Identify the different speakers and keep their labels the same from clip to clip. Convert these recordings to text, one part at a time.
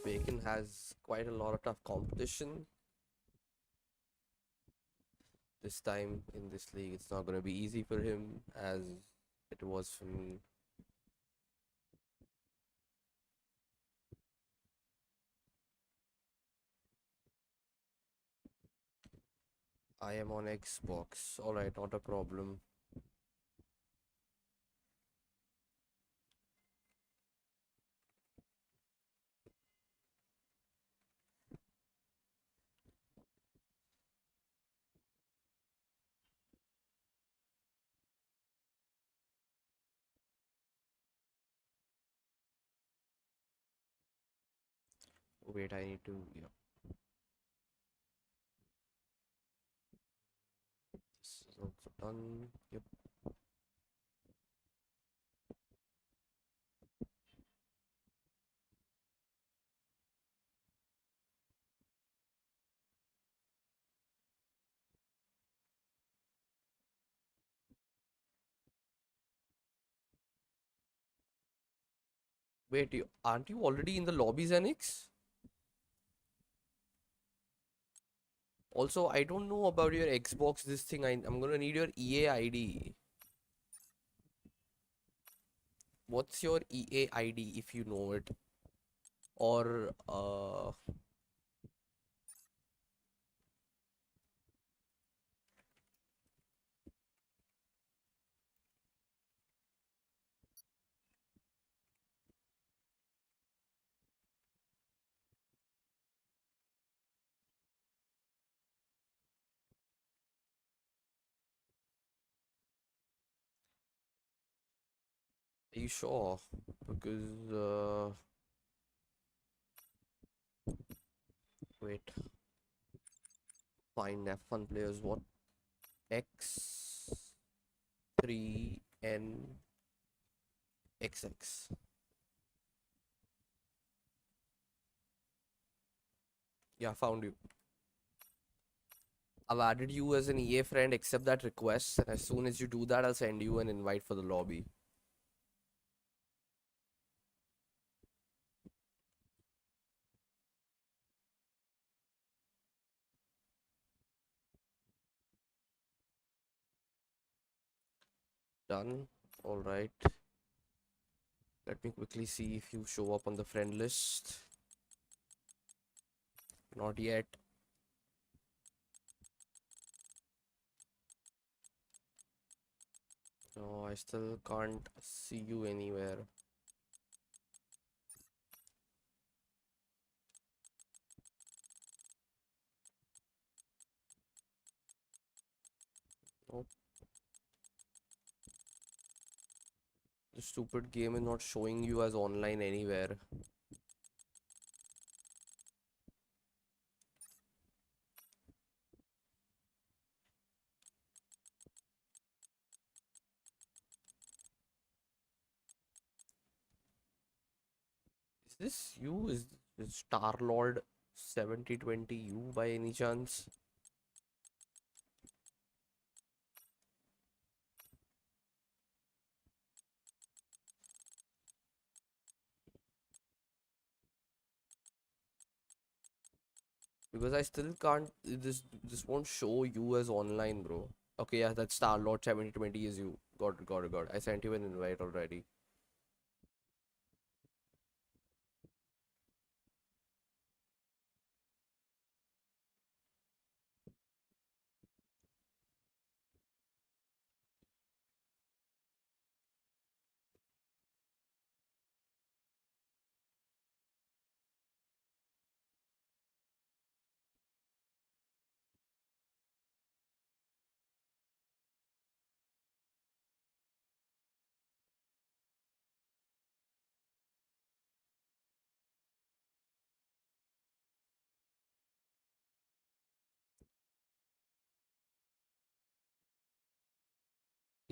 Speaker 1: Bacon has quite a lot of tough competition this time in this league. It's not going to be easy for him as it was for me. I am on Xbox. Alright, not a problem. Wait, I need to. Yeah, this is also done. Yep. Wait, aren't you already in the lobby, Zenix? Also, I don't know about your Xbox. This thing, I'm gonna need your EA ID. What's your EA ID if you know it? Or are you sure? Because wait, find F1 players. What X3NXX? Yeah, found you. I've added you as an EA friend. Accept that request, and as soon as you do that, I'll send you an invite for the lobby. Done. All right. Let me quickly see if you show up on the friend list. Not yet. No, I still can't see you anywhere. Nope. The stupid game is not showing you as online anywhere. Is this you? Is Star Lord 7020 you by any chance? Because I still can't. This won't show you as online, bro. Okay, yeah, that Star Lord 7020 is you. Got it, got it, got it. I sent you an invite already.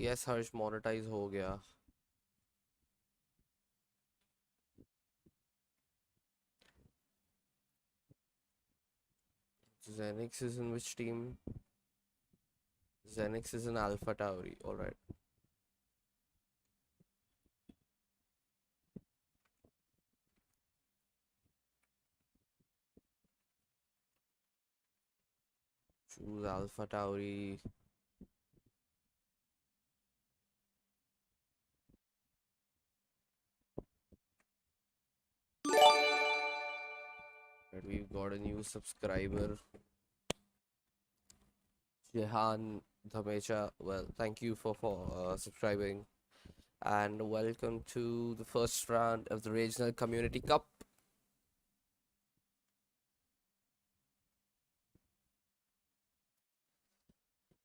Speaker 1: Yes, Harsh, monetize हो गया. Zenix is in which team? Zenix is in Alpha Tauri. Alright. Choose Alpha Tauri. And we've got a new subscriber, Jehan Dhamecha. Well, thank you for subscribing. And welcome to the first round of the Regional Community Cup.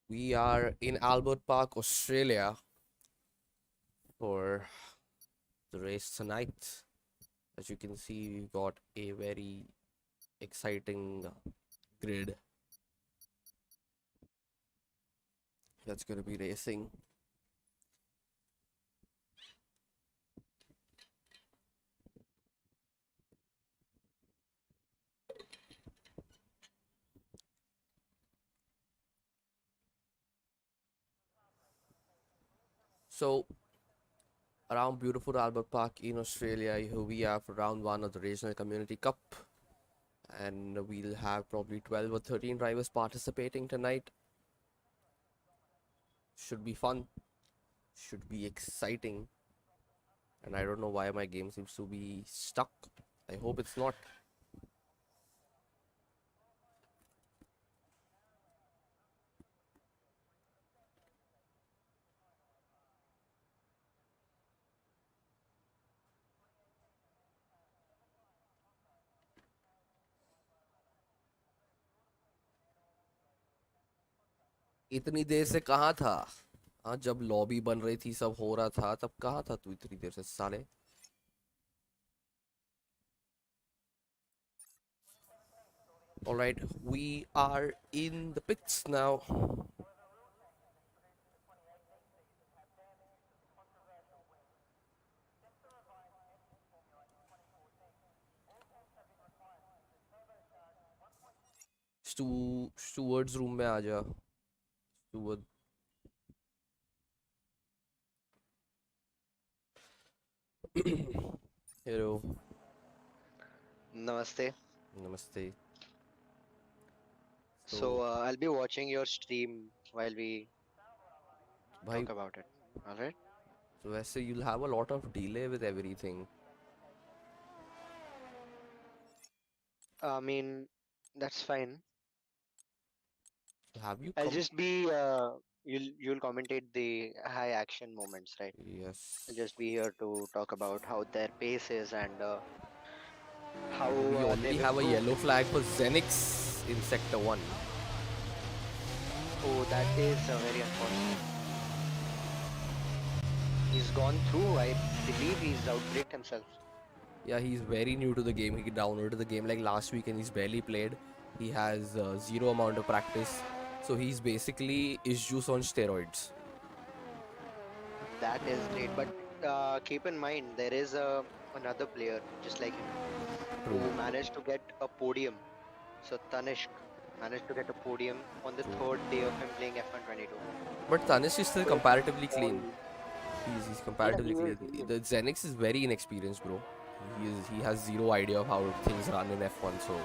Speaker 1: We are in Albert Park, Australia for the race tonight. As you can see, we've got a very exciting grid that's going to be racing. So, around beautiful Albert Park in Australia, here we are for round 1 of the Regional Community Cup. And we'll have probably 12 or 13 drivers participating tonight. Should be fun. Should be exciting. And I don't know why my game seems to be stuck. I hope it's not. इतनी देर से कहाँ था? हाँ, जब lobby बन रही थी, सब हो रहा था, तब कहाँ था तू इतनी देर से साले? All right, we are in the pits now. Stewards room में आ जा. Steward. Hello.
Speaker 2: Namaste.
Speaker 1: Namaste.
Speaker 2: So I'll be watching your stream while we
Speaker 1: Bhai,
Speaker 2: talk about it. All right.
Speaker 1: so वैसे you'll have a lot of delay with everything.
Speaker 2: I mean, that's fine.
Speaker 1: So have you
Speaker 2: I'll
Speaker 1: come?
Speaker 2: just be you'll commentate the high action moments, right?
Speaker 1: Yes.
Speaker 2: I'll just be here to talk about how their pace is and how
Speaker 1: We already
Speaker 2: they've
Speaker 1: have a
Speaker 2: improved.
Speaker 1: yellow flag for Zenix in Sector 1.
Speaker 2: Oh, that is very unfortunate. He's gone through. I believe he's outbreaked himself.
Speaker 1: Yeah, he's very new to the game. He downloaded the game like last week and he's barely played. He has zero amount of practice. So he's basically Isjuice on steroids.
Speaker 2: That is great, but keep in mind there is another player just like him who
Speaker 1: True.
Speaker 2: managed to get a podium. So Tanishq managed to get a podium on the
Speaker 1: True.
Speaker 2: third day of him playing F122.
Speaker 1: But Tanish is still
Speaker 2: So
Speaker 1: comparatively
Speaker 2: all-
Speaker 1: clean. He's comparatively
Speaker 2: yeah,
Speaker 1: clean.
Speaker 2: he is.
Speaker 1: The Zenix is very inexperienced, bro. He has zero idea of how things run in F1, so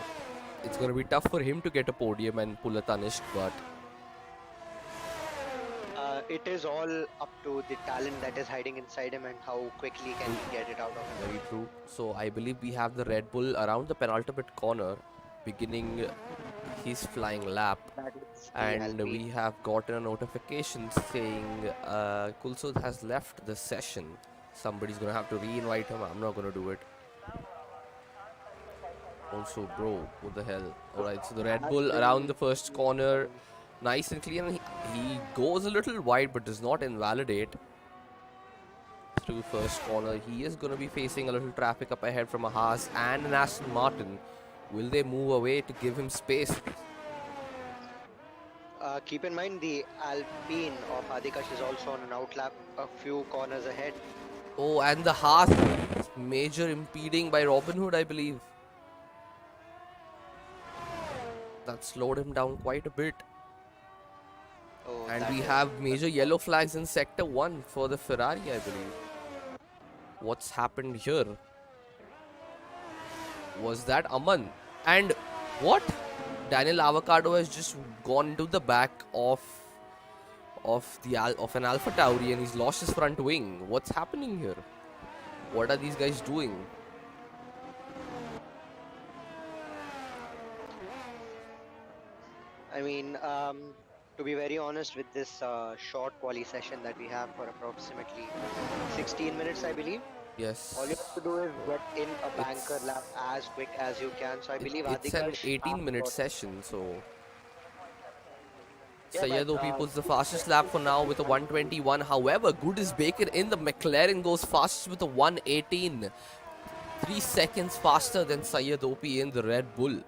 Speaker 1: it's gonna be tough for him to get a podium and pull a Tanishq, but
Speaker 2: It is all up to the talent that is hiding inside him and how quickly can he get it out of him.
Speaker 1: very true. So I believe we have the Red Bull around the penultimate corner, beginning his flying lap.
Speaker 2: That is the
Speaker 1: And
Speaker 2: Alpine.
Speaker 1: we have gotten a notification saying Kulsud has left the session. Somebody's gonna have to re-invite him. I'm not gonna do it. Also, bro, what the hell? Alright, so the Red Bull around the first corner, nice and clean. He goes a little wide but does not invalidate. Through first corner, he is gonna be facing a little traffic up ahead from a Haas and an Aston Martin. Will they move away to give him space?
Speaker 2: Keep in mind the Alpine of Adikash is also on an outlap a few corners ahead.
Speaker 1: Oh, and the Haas major impeding by Robin Hood, I believe. That slowed him down quite a bit.
Speaker 2: Oh,
Speaker 1: And
Speaker 2: that
Speaker 1: we
Speaker 2: is-
Speaker 1: have major yellow flags in Sector 1 for the Ferrari, I believe. What's happened here? Was that Aman? And what? Daniel Avocado has just gone into the back of an Alpha Tauri and he's lost his front wing. What's happening here? What are these guys doing?
Speaker 2: I mean, to be very honest, with this short quali session that we have for approximately 16 minutes, I believe, all you
Speaker 1: Yes.
Speaker 2: have to do is get in a banker
Speaker 1: It's
Speaker 2: lap as quick as you can. So I believe
Speaker 1: it's an
Speaker 2: Adhikash
Speaker 1: 18-minute
Speaker 2: got,
Speaker 1: session, so
Speaker 2: yeah, but
Speaker 1: Sayyad OP puts the fastest lap for now with a 121. However, good is Baker in the McLaren goes fastest with a 118. 3 seconds faster than Sayyad OP in the Red Bull,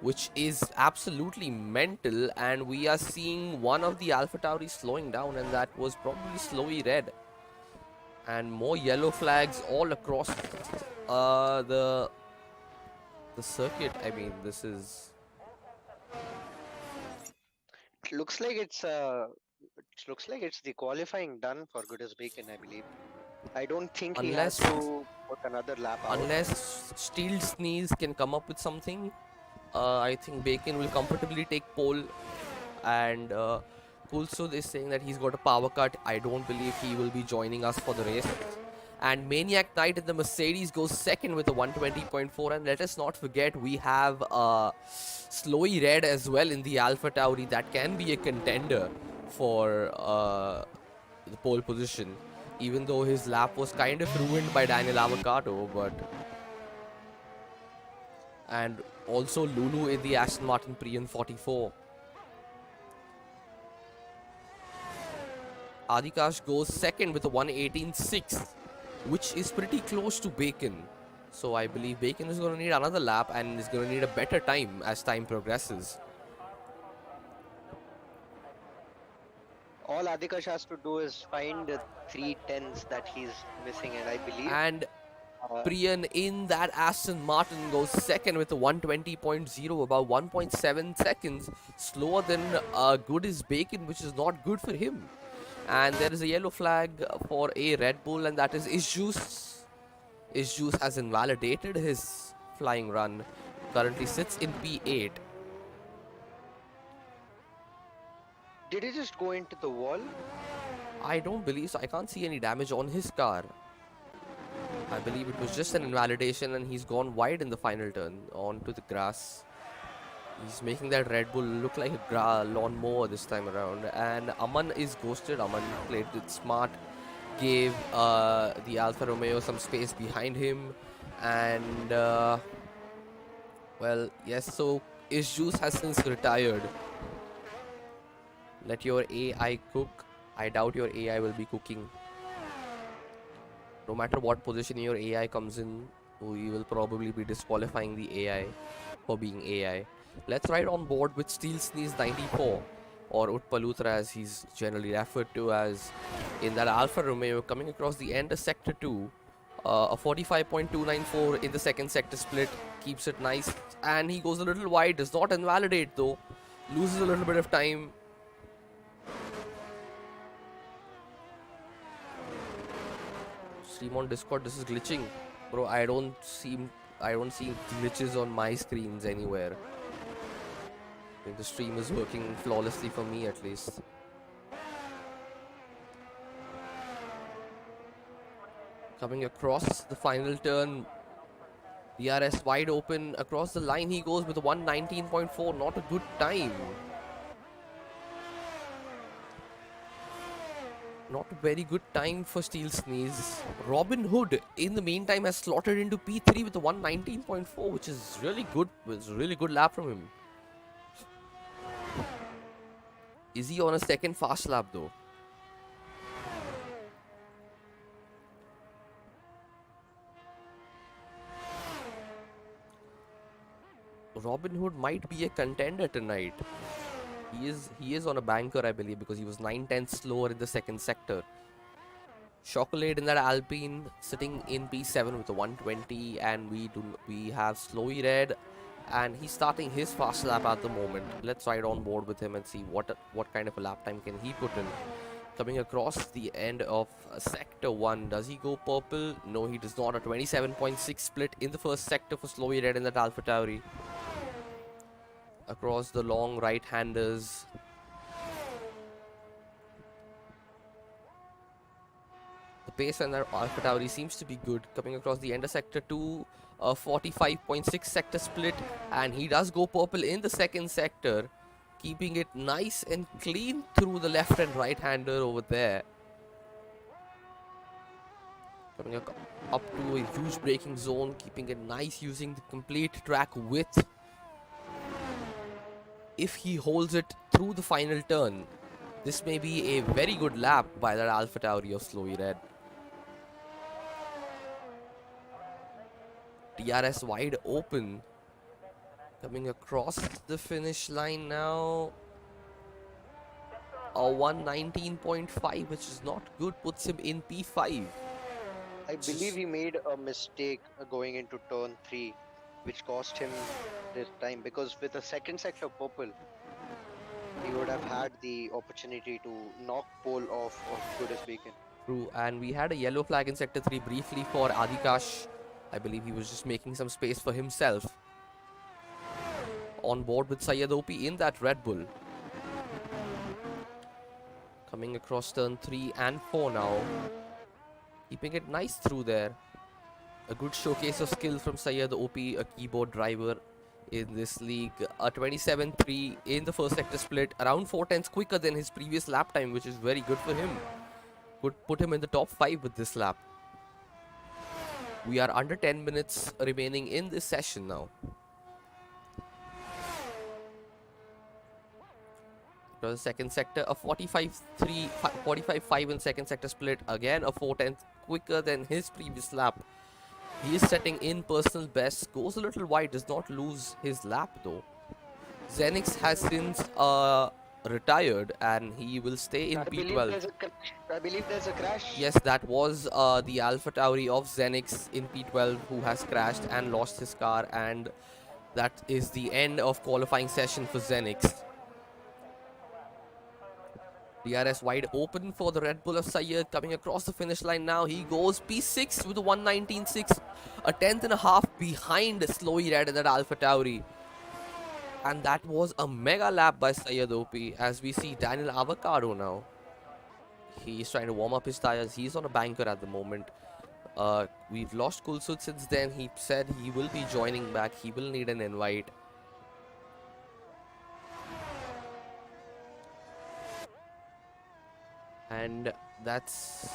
Speaker 1: which is absolutely mental. And we are seeing one of the Alpha Tauri slowing down, and that was probably Slowy Red. And more yellow flags all across the circuit. I mean, this is
Speaker 2: it looks like it's the qualifying done for Goodis Bacon, I believe. I don't think he has
Speaker 1: unless
Speaker 2: to put another lap out.
Speaker 1: Steel Sneeze can come up with something. I think Bacon will comfortably take pole, and Kulsud is saying that he's got a power cut. I don't believe he will be joining us for the race. And Maniac Knight in the Mercedes goes second with a 120.4. And let us not forget, we have Slowy Red as well in the Alpha Tauri. That can be a contender for the pole position, even though his lap was kind of ruined by Daniel Avocado. But and also Lulu in the Aston Martin Prion 44. Adhikash goes second with a 118.6, which is pretty close to Bacon. So I believe Bacon is going to need another lap and is going to need a better time as time progresses.
Speaker 2: All Adhikash has to do is find the 3 10s that he's missing, and I believe
Speaker 1: And
Speaker 2: uh,
Speaker 1: Priyan in that Aston Martin goes second with a 120.0, about 1.7 seconds slower than good is Bacon, which is not good for him. And there is a yellow flag for a Red Bull, and that is Isjuice. Isjuice has invalidated his flying run. Currently sits in P8.
Speaker 2: did he just go into the wall?
Speaker 1: I don't believe so. I can't see any damage on his car. I believe it was just an invalidation and he's gone wide in the final turn onto the grass. He's making that Red Bull look like a lawnmower this time around. And Aman is ghosted. Aman played it smart. Gave the Alfa Romeo some space behind him. And, well, yes, so Isjuice has since retired. Let your AI cook. I doubt your AI will be cooking. No matter what position your AI comes in, we will probably be disqualifying the AI for being AI. Let's ride on board with Steel Sneeze 94, or Utpalutra as he's generally referred to as, in that Alfa Romeo coming across the end of Sector 2. A 45.294 in the second sector split, keeps it nice, and he goes a little wide, does not invalidate though, loses a little bit of time. Stream on Discord, this is glitching. Bro, I don't see glitches on my screens anywhere. I think the stream is working flawlessly for me at least. Coming across the final turn, DRS wide open across the line. He goes with a 119.4, not a good time. Not a very good time for Steel Sneeze. Robin Hood, in the meantime, has slotted into P3 with a 119.4, which is really good. It's a really good lap from him. Is he on a second fast lap though? Robin Hood might be a contender tonight. He is on a banker, I believe, because he was 9/10 slower in the second sector. Chocolate in that Alpine sitting in P7 with a 120, and we have Slowy Red, and he's starting his fast lap at the moment. Let's ride on board with him and see what kind of a lap time can he put in. Coming across the end of Sector 1, does he go purple? No, he does not. A 27.6 split in the first sector for Slowy Red in that Alpha Tauri. across the long right-handers. The pace on AlphaTauri seems to be good. Coming across the end of sector 2, a 45.6 sector split, and he does go purple in the second sector, keeping it nice and clean through the left and right-hander over there. Coming up to a huge braking zone, keeping it nice using the complete track width. If he holds it through the final turn, this may be a very good lap by that AlphaTauri of Slowy Red. DRS wide open. Coming across the finish line now. A 119.5, which is not good, puts him in P5.
Speaker 2: I believe he made a mistake going into turn 3, which cost him this time, because with the second sector purple, he would have had the opportunity to knock pole off of Goodis Beacon.
Speaker 1: True, and we had a yellow flag in sector 3 briefly for Adikash. I believe he was just making some space for himself. On board with Syed OP in that Red Bull. Coming across turn 3 and 4 now. Keeping it nice through there. A good showcase of skill from Syed OP, a keyboard driver in this league. A 27.3 in the first sector split. Around 4 tenths quicker than his previous lap time, which is very good for him. Could put him in the top 5 with this lap. We are under 10 minutes remaining in this session now. The second sector, a 45.5 in second sector split. Again, a 4 tenths quicker than his previous lap. He is setting in personal best. Goes a little wide, does not lose his lap though. Zenix has since retired and he will stay in P12.
Speaker 2: I believe there's a crash.
Speaker 1: Yes, that was the AlphaTauri of Zenix in P12 who has crashed and lost his car, and that is the end of qualifying session for Zenix. DRS wide open for the Red Bull of Syed, coming across the finish line now. He goes P6 with a 119.6, a tenth and a half behind Slowy Red and that AlphaTauri. And that was a mega lap by Syed OP, as we see Daniel Avocado now. He's trying to warm up his tires. He's on a banker at the moment. We've lost Kulsud since then. He said he will be joining back. He will need an invite. And that's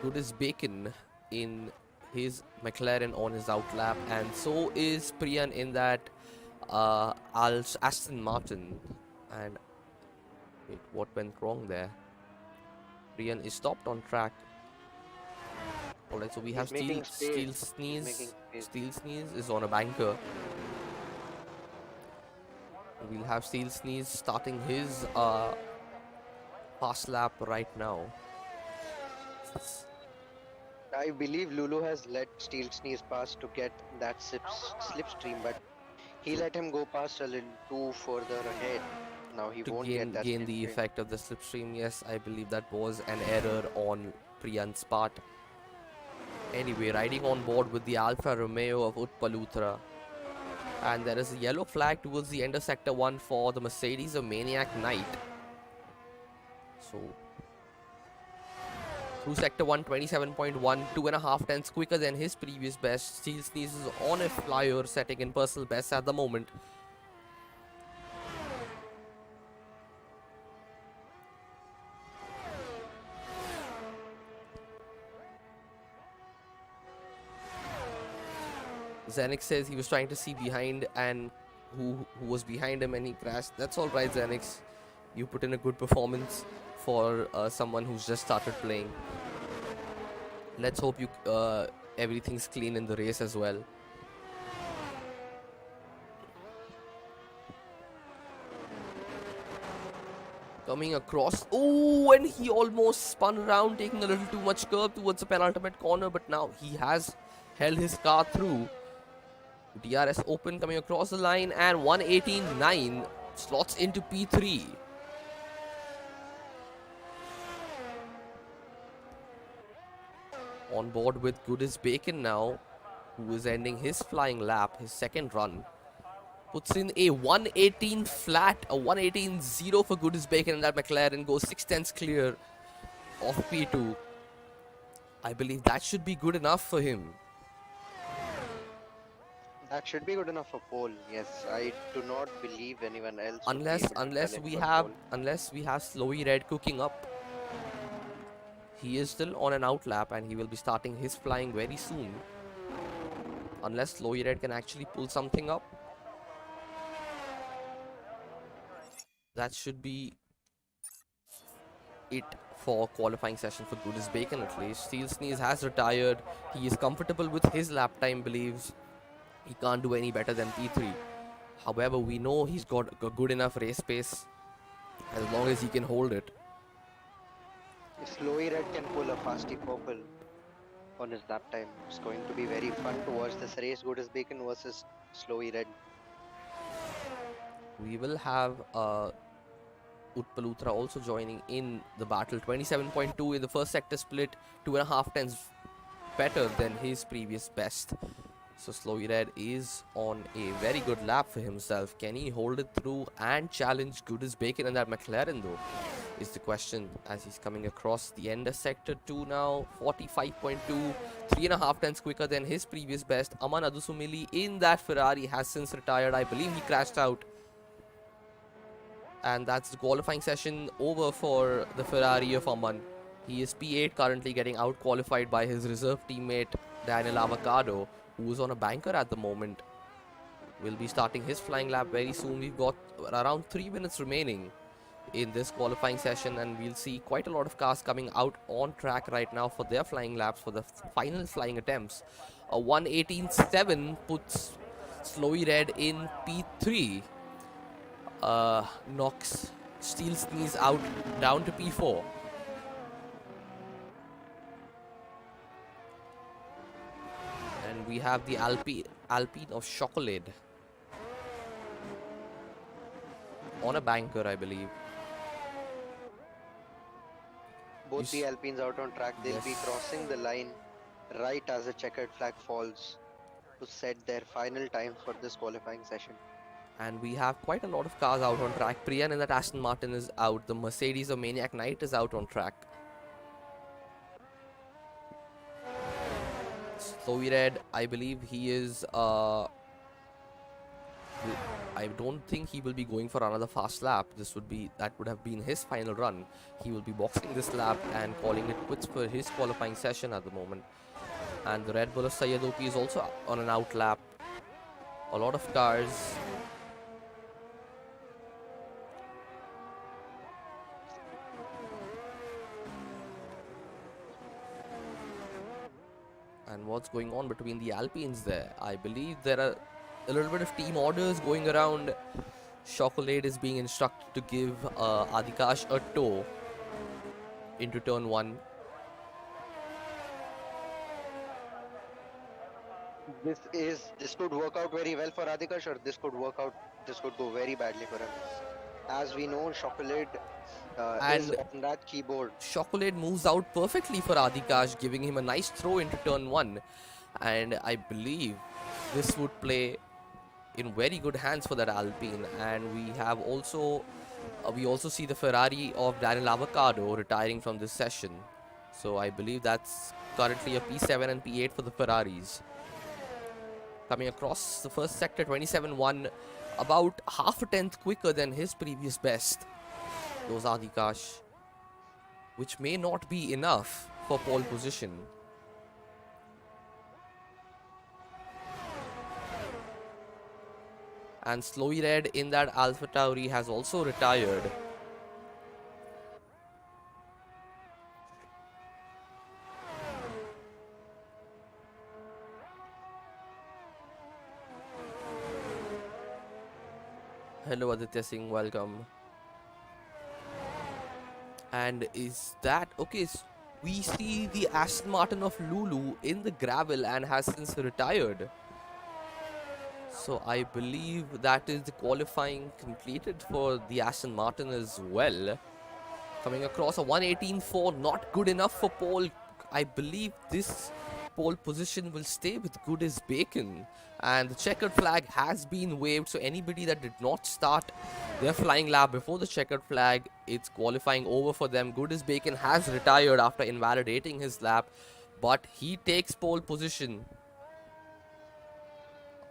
Speaker 1: good as bacon in his McLaren on his outlap. And so is Priyan in that Aston Martin. And wait, what went wrong there? Priyan is stopped on track. Alright, so we have Steel Sneeze. Steel Sneeze is on a banker. We'll have Steel Sneeze starting his fast lap right now.
Speaker 2: I believe Lulu has let Steel Sneeze pass to get that slipstream, but he let him go past a little too further ahead. Now he won't get that
Speaker 1: gain the effect of the slipstream. Yes, I believe that was an error on Priyan's part. Anyway, riding on board with the Alfa Romeo of Utpalutra. And there is a yellow flag towards the end of Sector 1 for the Mercedes of Maniac Knight. So, through Sector 1, 27.1, 2.5 tenths quicker than his previous best. Steel Sneeze is on a flyer, setting in personal best at the moment. Zenix says he was trying to see behind and who was behind him and he crashed. That's alright, Zenix. You put in a good performance for someone who's just started playing. Let's hope you everything's clean in the race as well. Coming across. Oh, and he almost spun around, taking a little too much curve towards the penultimate corner, but now he has held his car through. DRS open, coming across the line, and 118.9 slots into P3. On board with Good as Bacon now, who is ending his flying lap, his second run. puts in a 118 flat, a 118.0 for Goodisbacon, and that McLaren goes 6/10 clear of P2. I believe that should be good enough for him.
Speaker 2: That should be good enough for pole. Yes, I do not believe anyone else would be
Speaker 1: Unless
Speaker 2: able to
Speaker 1: unless
Speaker 2: challenge
Speaker 1: we
Speaker 2: for
Speaker 1: have
Speaker 2: pole.
Speaker 1: unless we have Slowy Red cooking up. He is still on an outlap and he will be starting his flying very soon. Unless Slowy Red can actually pull something up. That should be it for qualifying session for Goodisbacon at least. Steel Sneeze has retired. He is comfortable with his lap time, believes. He can't do any better than P3. However, we know he's got a good enough race pace as long as he can hold it.
Speaker 2: Slowy Red can pull a fasty purple on his lap time. It's going to be very fun to watch this race. Goodisbacon versus Slowy Red.
Speaker 1: We will have Utpalutra also joining in the battle. 27.2 in the first sector split, 2.5 tenths better than his previous best. So Slowy Red is on a very good lap for himself. Can he hold it through and challenge Goodisbacon and that McLaren though? Is the question as he's coming across the end of sector 2 now. 45.2, 3.5 tenths quicker than his previous best. Aman Adusumili in that Ferrari has since retired. I believe he crashed out. And that's the qualifying session over for the Ferrari of Aman. He is P8 currently, getting out qualified by his reserve teammate Daniel Avocado, who is on a banker at the moment. Will be starting his flying lap very soon. We've got around 3 minutes remaining in this qualifying session, and we'll see quite a lot of cars coming out on track right now for their flying laps for the final flying attempts. A 118.7 puts Slowy Red in P3. Knocks Steel Sneeze out down to P4. And we have the Alpine of Chocolate on a banker, I believe.
Speaker 2: Both the Alpines out on track. They'll be
Speaker 1: Yes.
Speaker 2: crossing the line right as the checkered flag falls to set their final time for this qualifying session.
Speaker 1: And we have quite a lot of cars out on track. Priyan and that Aston Martin is out. The Mercedes of Maniac Knight is out on track. Slowy Red, I believe he is. I don't think he will be going for another fast lap. That would have been his final run. He will be boxing this lap and calling it quits for his qualifying session at the moment. And the Red Bull of Sayyadopi is also on an out lap. A lot of cars. And what's going on between the Alpines there? I believe there are a little bit of team orders going around. Chocolate is being instructed to give Adikash a tow into turn 1.
Speaker 2: This could work out very well for Adikash, or this could go very badly for him. As we know, Chocolate is on that keyboard.
Speaker 1: Chocolate moves out perfectly for Adikash, giving him a nice throw into turn 1. And I believe this would play in very good hands for that Alpine. And we also see the Ferrari of Daniel Avocado retiring from this session. So I believe that's currently a P7 and P8 for the Ferraris. Coming across the first sector, 27.1, about half a tenth quicker than his previous best. Those Adikash, which may not be enough for pole position. And Slowy Red in that Alpha Tauri has also retired. Hello Aditya Singh, welcome. And is that okay? We see the Aston Martin of Lulu in the gravel and has since retired. So I believe that is the qualifying completed for the Aston Martin as well. Coming across a 118.4, not good enough for pole. I believe this pole position will stay with Good as Bacon. And the checkered flag has been waved, so anybody that did not start their flying lap before the checkered flag, it's qualifying over for them. Good as Bacon has retired after invalidating his lap, but he takes pole position.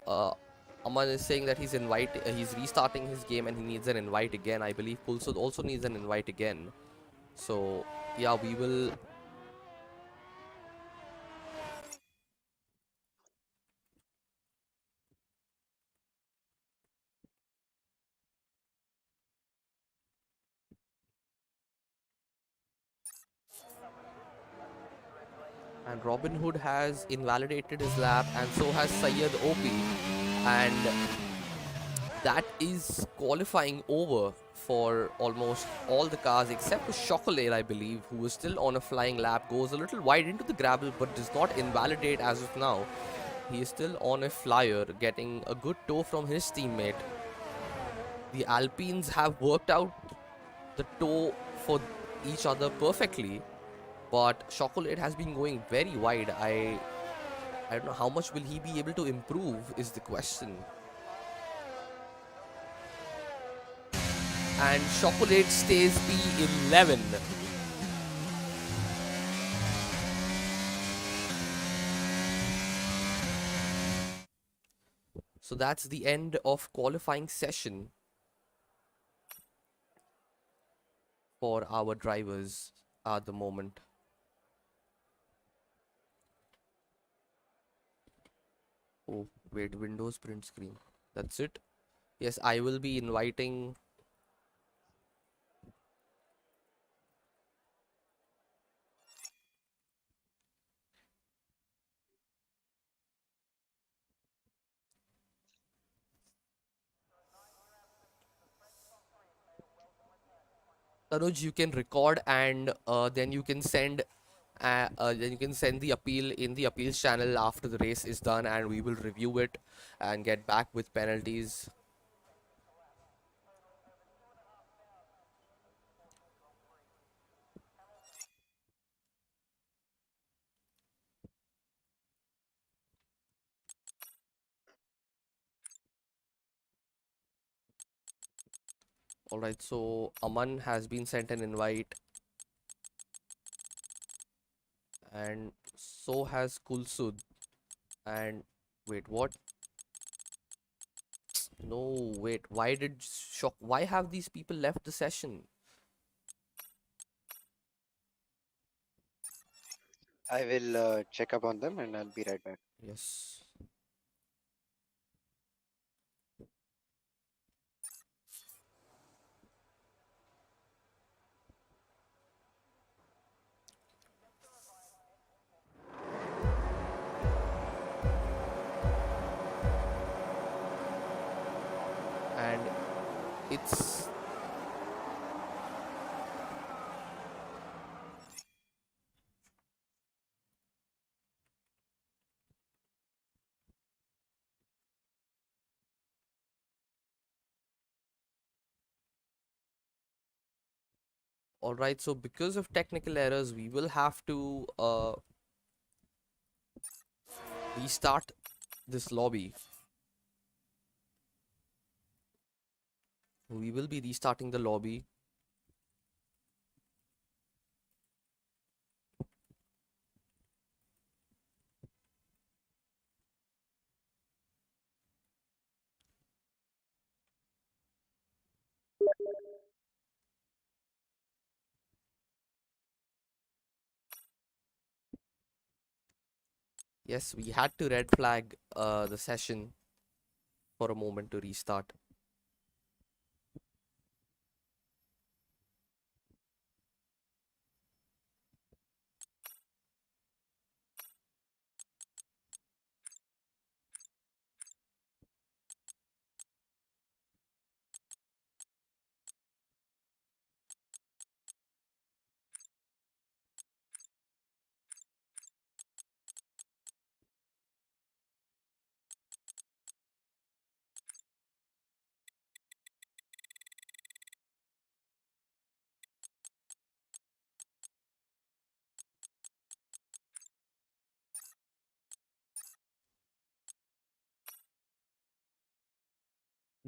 Speaker 1: uh, Aman is saying that he's restarting his game and he needs an invite again. I believe Pulsud also needs an invite again. So yeah, we will. And Robin Hood has invalidated his lap, and so has Sayyid OP, and that is qualifying over for almost all the cars except for Chocolate, I believe, who is still on a flying lap, goes a little wide into the gravel but does not invalidate as of now. He is still on a flyer, getting a good tow from his teammate. The Alpines have worked out the tow for each other perfectly, but Chocolate has been going very wide. I don't know how much will he be able to improve is the question. And Chocolate stays P11. So that's the end of qualifying session for our drivers at the moment. Oh, wait, Windows print screen. That's it. Yes, I will be inviting. Tanuj, you can record and then you can send the appeal in the appeals channel after the race is done, and we will review it and get back with penalties. All right, so Aman has been sent an invite, and so has Kulsud. And wait, what? No, wait. Why did shock? Why have these people left the session?
Speaker 2: I will check up on them and I'll be right back.
Speaker 1: Yes. And it's all right. So because of technical errors, we will have to restart this lobby. We will be restarting the lobby. Yes, we had to red flag the session for a moment to restart.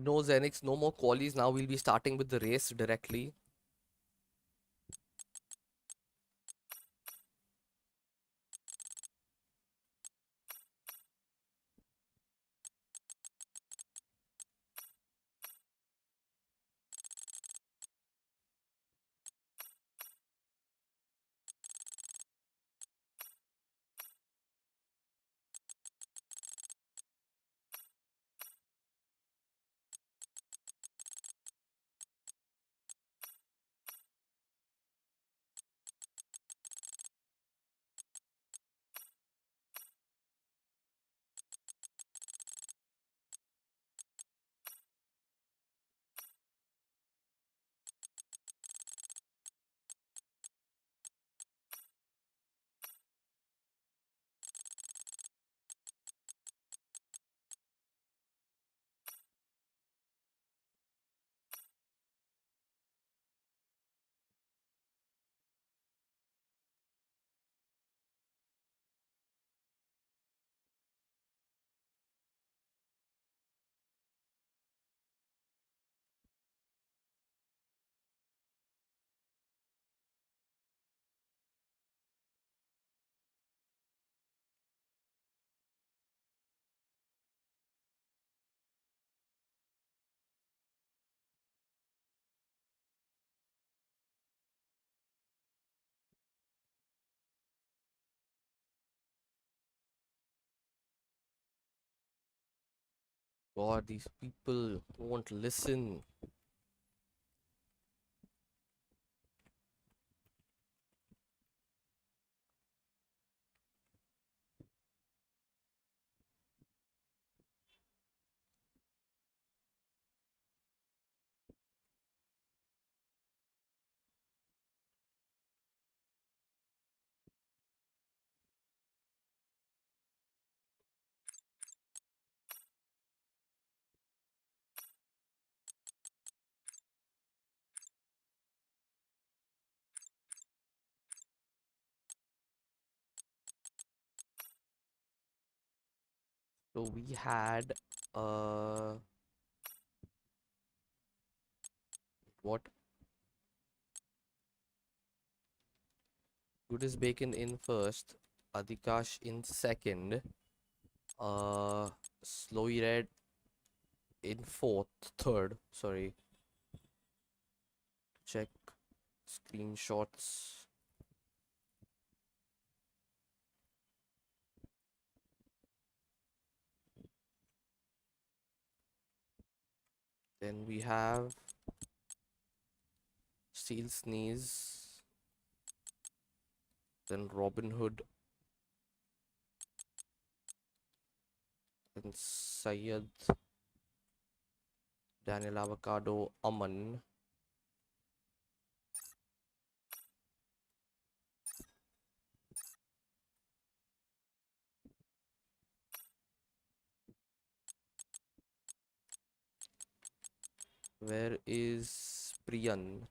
Speaker 1: No Zenix, no more qualies. Now we'll be starting with the race directly. God, these people won't listen. So we had what? Good is Bacon in first, Adikash in second, Slowy Red in third. Sorry, check screenshots. Then we have Steel Sneeze, then Robin Hood, then Syed, Daniel Avocado, Aman. Where is Priyan?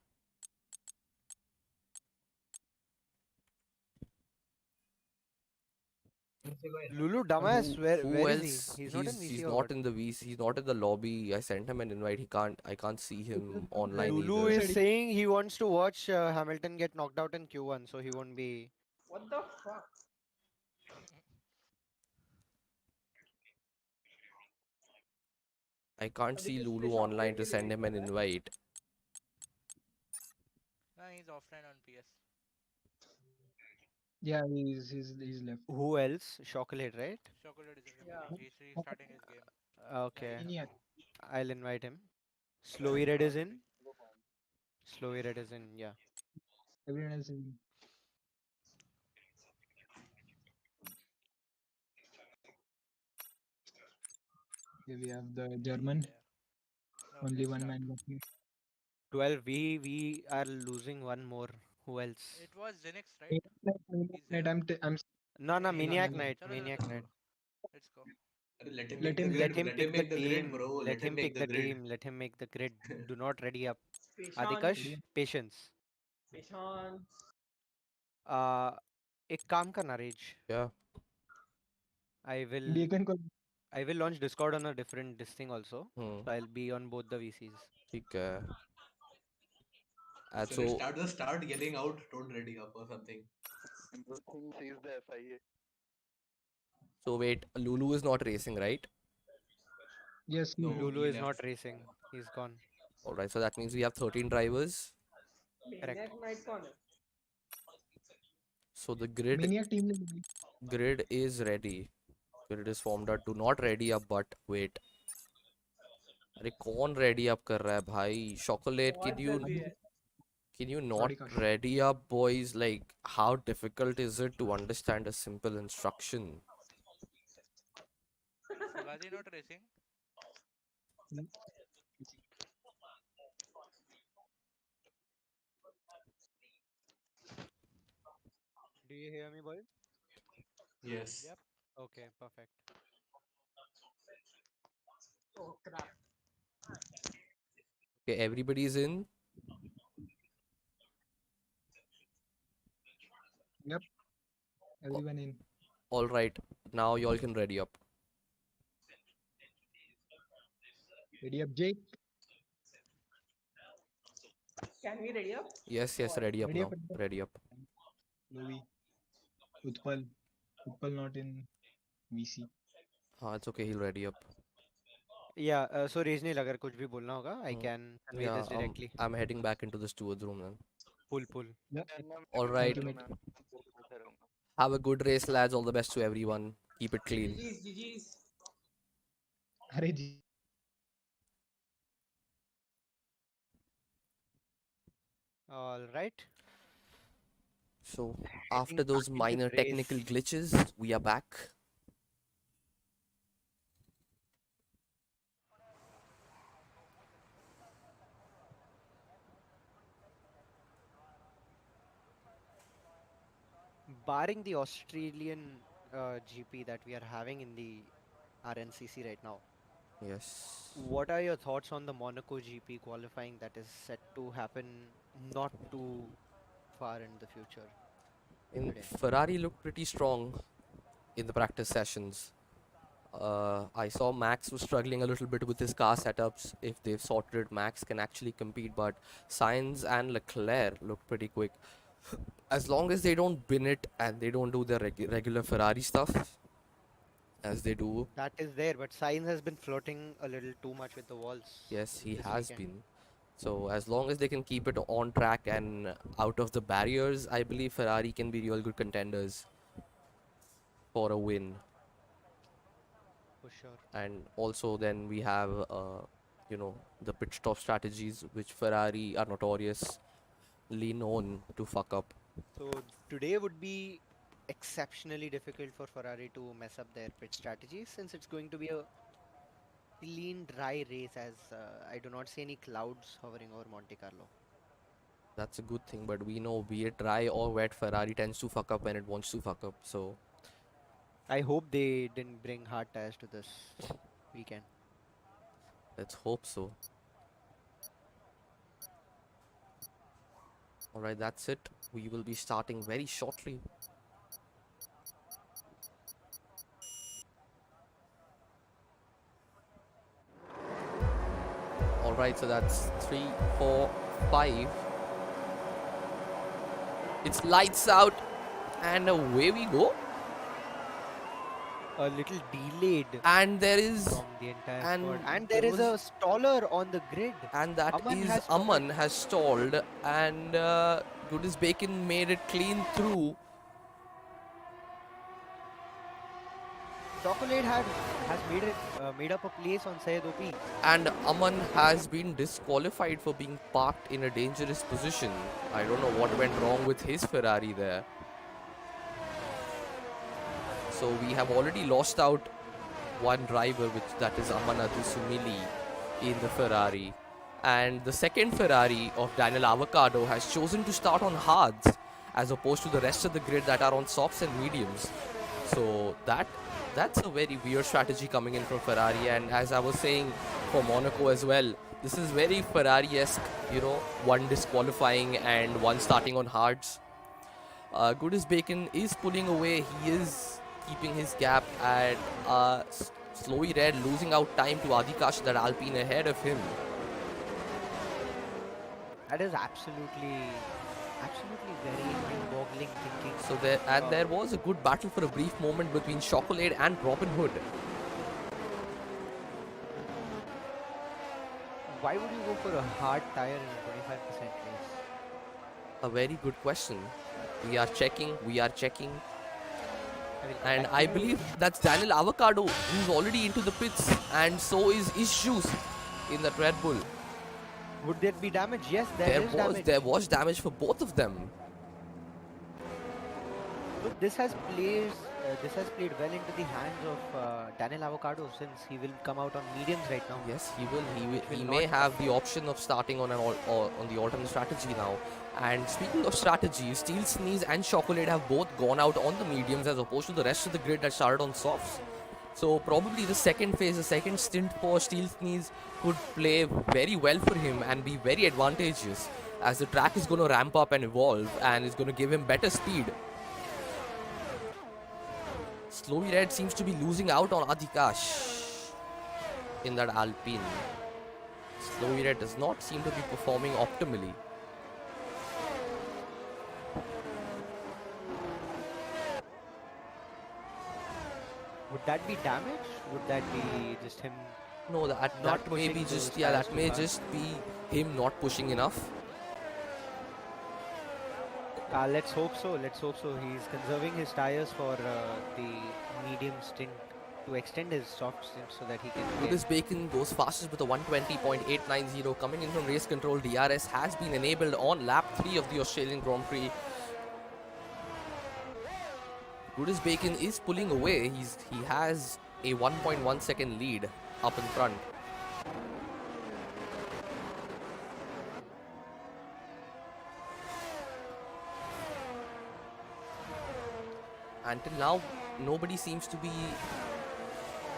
Speaker 3: Lulu dumbass,
Speaker 1: Who
Speaker 3: where is he?
Speaker 1: else?
Speaker 3: He's not in
Speaker 1: He's
Speaker 3: VC or
Speaker 1: not
Speaker 3: what?
Speaker 1: in the VC. He's not in the lobby. I sent him an invite. I can't see him online
Speaker 3: Lulu
Speaker 1: either.
Speaker 3: is saying he wants to watch Hamilton get knocked out in Q1, so he won't be.
Speaker 4: What the fuck?
Speaker 1: I can't
Speaker 4: अभी
Speaker 1: see
Speaker 4: किस
Speaker 1: Lulu
Speaker 4: लिए
Speaker 1: online
Speaker 4: chocolate
Speaker 1: to
Speaker 4: के
Speaker 1: send
Speaker 4: लिए
Speaker 1: him
Speaker 4: कर
Speaker 1: an
Speaker 4: रहा है?
Speaker 1: invite.
Speaker 5: He's offline on PS.
Speaker 4: Yeah, he's left.
Speaker 3: Who else? Chocolate, right?
Speaker 5: Chocolate is
Speaker 4: Yeah.
Speaker 5: remaining. He's restarting his game. Yeah,
Speaker 3: Okay,
Speaker 5: he's
Speaker 4: Any
Speaker 5: on.
Speaker 4: other?
Speaker 3: I'll invite him. Slowy Red is in.
Speaker 5: Grand-Prix.
Speaker 3: Slowy Red is in, yeah.
Speaker 4: Everyone else in. Here we have the German.
Speaker 5: Yeah. No,
Speaker 4: Only
Speaker 5: let's
Speaker 4: one
Speaker 5: start.
Speaker 4: man left. Here.
Speaker 3: 12. We are losing one more. Who else?
Speaker 5: It was Zenix, right?
Speaker 4: Maniac
Speaker 5: He's
Speaker 4: Knight,
Speaker 5: there.
Speaker 4: I'm
Speaker 3: No, no,
Speaker 4: saying
Speaker 3: Maniac
Speaker 4: him.
Speaker 3: Knight.
Speaker 5: Chalo, chalo,
Speaker 3: Maniac
Speaker 5: chalo.
Speaker 3: Knight.
Speaker 5: Let's go.
Speaker 6: Let him
Speaker 4: Let
Speaker 6: make the
Speaker 4: him
Speaker 3: Let
Speaker 6: grid.
Speaker 3: him
Speaker 6: Let him
Speaker 3: pick the
Speaker 6: make the grid,
Speaker 3: team.
Speaker 6: bro.
Speaker 3: Let
Speaker 6: Let him
Speaker 3: him
Speaker 6: make
Speaker 3: pick
Speaker 6: the
Speaker 3: the
Speaker 6: grid.
Speaker 3: team. Let him make the grid. Do not ready up.
Speaker 4: Patience.
Speaker 3: Adikash, patience.
Speaker 4: Patience.
Speaker 3: एक काम करना raise
Speaker 1: Yeah.
Speaker 3: I will
Speaker 4: Bacon को
Speaker 3: I will launch Discord on a different this thing also.
Speaker 1: Hmm.
Speaker 3: So I'll be on both the VCs.
Speaker 1: ठीक है. And
Speaker 6: So
Speaker 1: so,
Speaker 6: just start yelling out, don't ready up or something.
Speaker 2: The thing says the FIA.
Speaker 1: so wait, Lulu is not racing, right?
Speaker 4: Yes,
Speaker 6: No,
Speaker 3: Lulu
Speaker 6: he
Speaker 3: is not
Speaker 6: left.
Speaker 3: racing. He's gone.
Speaker 1: All right, so that means we have 13 drivers.
Speaker 3: Correct.
Speaker 1: So the grid
Speaker 4: Maniac team ने
Speaker 1: grid is ready. Grid is formed out. Do not ready up, but wait. अरे कौन ready up कर रहा है भाई? Chocolate, can you not
Speaker 4: Sorry, Kash.
Speaker 1: ready up, boys? Like, how difficult is it to understand a simple instruction?
Speaker 5: Shivaji not racing.
Speaker 3: Do you hear me, boys?
Speaker 6: Yes.
Speaker 3: Yep. Okay, perfect.
Speaker 1: Okay, everybody's in.
Speaker 4: Yep. Everyone in.
Speaker 1: All right, now y'all can ready up.
Speaker 4: Ready up, Jake.
Speaker 1: Yes, ready up
Speaker 4: Ready
Speaker 1: now.
Speaker 4: up, ready up.
Speaker 1: Ready up.
Speaker 4: Louis. Utpal. Utpal not in VC.
Speaker 1: It's okay, he'll ready up.
Speaker 3: Yeah. So Rejnil, अगर कुछ भी बोलना होगा, I can convey
Speaker 1: Yeah,
Speaker 3: this directly.
Speaker 1: I'm heading back into the steward's room then.
Speaker 3: Pull.
Speaker 4: Yeah.
Speaker 1: All right.
Speaker 4: Thank you, mate.
Speaker 1: Have a good race, lads. All the best to everyone. Keep it clean.
Speaker 4: अरे जी.
Speaker 3: All right.
Speaker 1: So, after those
Speaker 3: into
Speaker 1: minor
Speaker 3: the
Speaker 1: technical
Speaker 3: race.
Speaker 1: glitches, we are back.
Speaker 3: Barring the Australian GP that we are having in the RNCC right now,
Speaker 1: Yes.
Speaker 3: what are your thoughts on the Monaco GP qualifying that is set to happen not too far in the future? Today.
Speaker 1: Ferrari looked pretty strong in the practice sessions. I saw Max was struggling a little bit with his car setups. If they've sorted it, Max can actually compete, but Sainz and Leclerc looked pretty quick. As long as they don't bin it and they don't do the regular Ferrari stuff as they do.
Speaker 3: That is there, but Sainz has been flirting a little too much with the walls.
Speaker 1: Yes, he
Speaker 3: this
Speaker 1: has
Speaker 3: weekend.
Speaker 1: been. So as long as they can keep it on track and out of the barriers, I believe Ferrari can be real good contenders for a win.
Speaker 3: For sure.
Speaker 1: And also then we have, the pit stop strategies which Ferrari are notoriously known to fuck up.
Speaker 3: So today would be exceptionally difficult for Ferrari to mess up their pit strategy since it's going to be a clean, dry race as I do not see any clouds hovering over Monte Carlo.
Speaker 1: That's a good thing, but we know be it dry or wet, Ferrari tends to fuck up when it wants to fuck up. So
Speaker 3: I hope they didn't bring hard tires to this weekend.
Speaker 1: let's hope so. Alright, that's it. We will be starting very shortly. Alright, so that's 3, 4, 5. It's lights out, and away we go.
Speaker 3: A little delayed
Speaker 1: And there is,
Speaker 3: from the entire
Speaker 1: and
Speaker 3: squad. And
Speaker 1: there
Speaker 3: there is a
Speaker 1: was-
Speaker 3: staller on the grid.
Speaker 1: and that
Speaker 3: Aman
Speaker 1: is
Speaker 3: has stalled.
Speaker 1: Aman has stalled, and Goodis Bacon made it clean through.
Speaker 3: Chocolate has made up a place on Sayed OP.
Speaker 1: And Aman has been disqualified for being parked in a dangerous position. I don't know what went wrong with his Ferrari there. So we have already lost out one driver, which that is Amanatu Sumili in the Ferrari. And the second Ferrari of Daniel Avocado has chosen to start on hards as opposed to the rest of the grid that are on softs and mediums. So that's a very weird strategy coming in from Ferrari. And as I was saying for Monaco as well, this is very Ferrari-esque, one disqualifying and one starting on hards. Goodis Bacon is pulling away. He is keeping his gap at Slowy Red losing out time to Adikash, that Alpine ahead of him.
Speaker 3: That is absolutely very mind-boggling thinking.
Speaker 1: So there was a good battle for a brief moment between Chocolate and Robin Hood.
Speaker 3: Why would you go for a hard tire in a 25% race?
Speaker 1: A very good question. We are checking.
Speaker 3: I will come
Speaker 1: And
Speaker 3: back to
Speaker 1: I
Speaker 3: you.
Speaker 1: believe that's Daniel Avocado, who's already into the pits, and so is Issues in that Red Bull.
Speaker 3: Would there be damage? Yes, there is damage.
Speaker 1: There was damage for both of them.
Speaker 3: Look, this has played well into the hands of Daniel Avocado, since he will come out on mediums right now.
Speaker 1: Yes, he will. He
Speaker 3: will
Speaker 1: may
Speaker 3: not
Speaker 1: have the option of starting on on the alternate strategy now. And speaking of strategies, Steel Sneeze and Chocolate have both gone out on the mediums as opposed to the rest of the grid that started on softs. So probably the second phase, the second stint for Steel Sneeze could play very well for him and be very advantageous, as the track is going to ramp up and evolve and is going to give him better speed. Slowy Red seems to be losing out on Adikash in that Alpine. Slowy Red does not seem to be performing optimally.
Speaker 3: Would that be damage? Would that be just him?
Speaker 1: No, that may
Speaker 3: pushing
Speaker 1: be
Speaker 3: those
Speaker 1: just
Speaker 3: tires
Speaker 1: that
Speaker 3: too
Speaker 1: may
Speaker 3: hard?
Speaker 1: just be him not pushing enough.
Speaker 3: Let's hope so. Let's hope so. He's conserving his tires for the medium stint, to extend his soft stint so that he can.
Speaker 1: Goodis Bacon goes fastest with a 120.890. Coming in from race control, DRS has been enabled on lap 3 of the Australian Grand-Prix. Goodis Bacon is pulling away. He has a 1.1 second lead up in front. Until now, nobody seems to be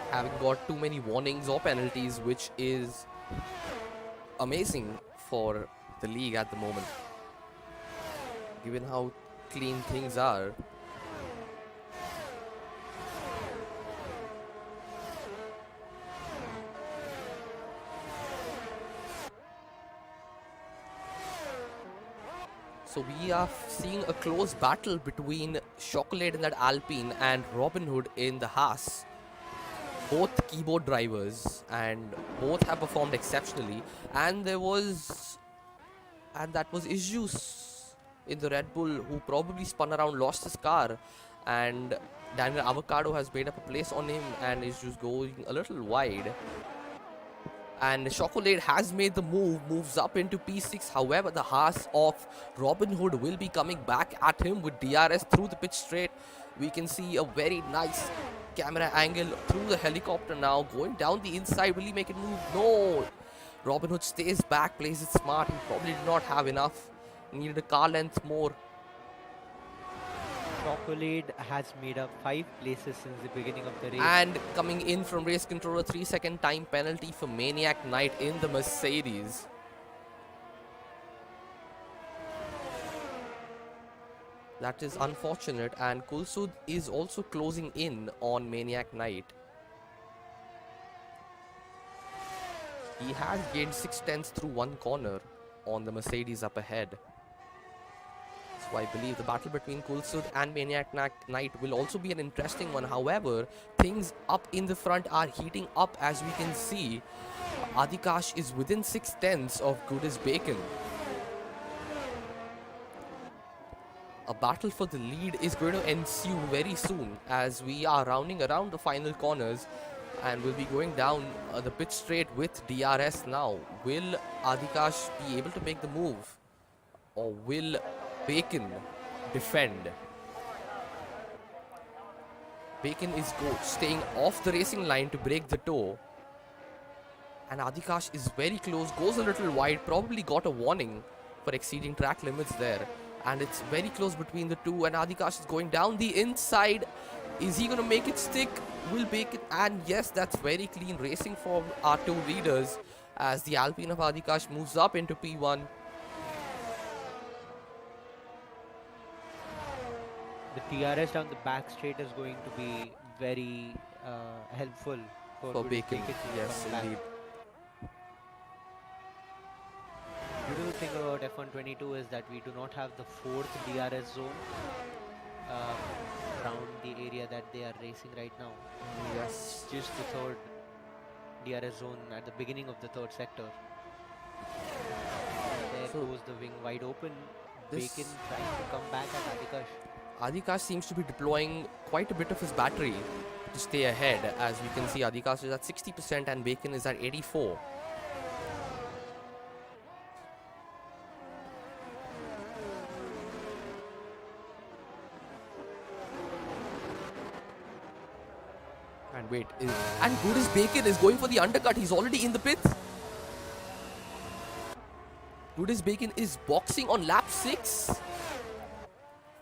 Speaker 1: having got too many warnings or penalties, which is amazing for the league at the moment, given how clean things are. So we are seeing a close battle between Chocolate in that Alpine and Robin Hood in the Haas. Both keyboard drivers, and both have performed exceptionally. And that was Issues in the Red Bull, who probably spun around, lost his car, and Daniel Avocado has made up a place on him and is just going a little wide. And Chocolate has made the moves up into P6. However, the Haas of Robin Hood will be coming back at him with DRS through the pitch straight. We can see a very nice camera angle through the helicopter now, going down the inside. Will he make it move? No! Robin Hood stays back, plays it smart. He probably did not have enough. He needed a car length more.
Speaker 3: Chocolate has made up 5 places since the beginning of the race.
Speaker 1: And coming in from race control, a 3-second time penalty for Maniac Knight in the Mercedes. That is unfortunate, and Kulsud is also closing in on Maniac Knight. He has gained 6/10 through one corner on the Mercedes up ahead. So I believe the battle between Kulsud and Maniac Knight will also be an interesting one. However, things up in the front are heating up, as we can see. Adikash is within 6/10 of Goodis Bacon. A battle for the lead is going to ensue very soon, as we are rounding around the final corners and will be going down the pit straight with DRS now. Will Adikash be able to make the move, or will Bacon defend? Bacon is staying off the racing line to break the toe, and Adikash is very close, goes a little wide, probably got a warning for exceeding track limits there. And it's very close between the two, and Adikash is going down the inside. Is he going to make it stick? Will Bacon? And yes, that's very clean racing for our two leaders, as the Alpine of Adikash moves up into P1.
Speaker 3: The DRS down the back straight is going to be very helpful
Speaker 1: for
Speaker 3: Goodies
Speaker 1: Bacon.
Speaker 3: to
Speaker 1: Yes,
Speaker 3: come back.
Speaker 1: indeed.
Speaker 3: Beautiful thing about F122 is that we do not have the fourth DRS zone around the area that they are racing right now.
Speaker 1: Yes.
Speaker 3: It's just the third DRS zone at the beginning of the third sector. There
Speaker 1: So
Speaker 3: goes the wing wide open.
Speaker 1: this
Speaker 3: Bacon trying to come back at Adhikash.
Speaker 1: Adhikash seems to be deploying quite a bit of his battery to stay ahead. As we can see, Adhikash is at 60% and Bacon is at 84. And wait, and good as Bacon is going for the undercut. He's already in the pits. Good as Bacon is boxing on lap 6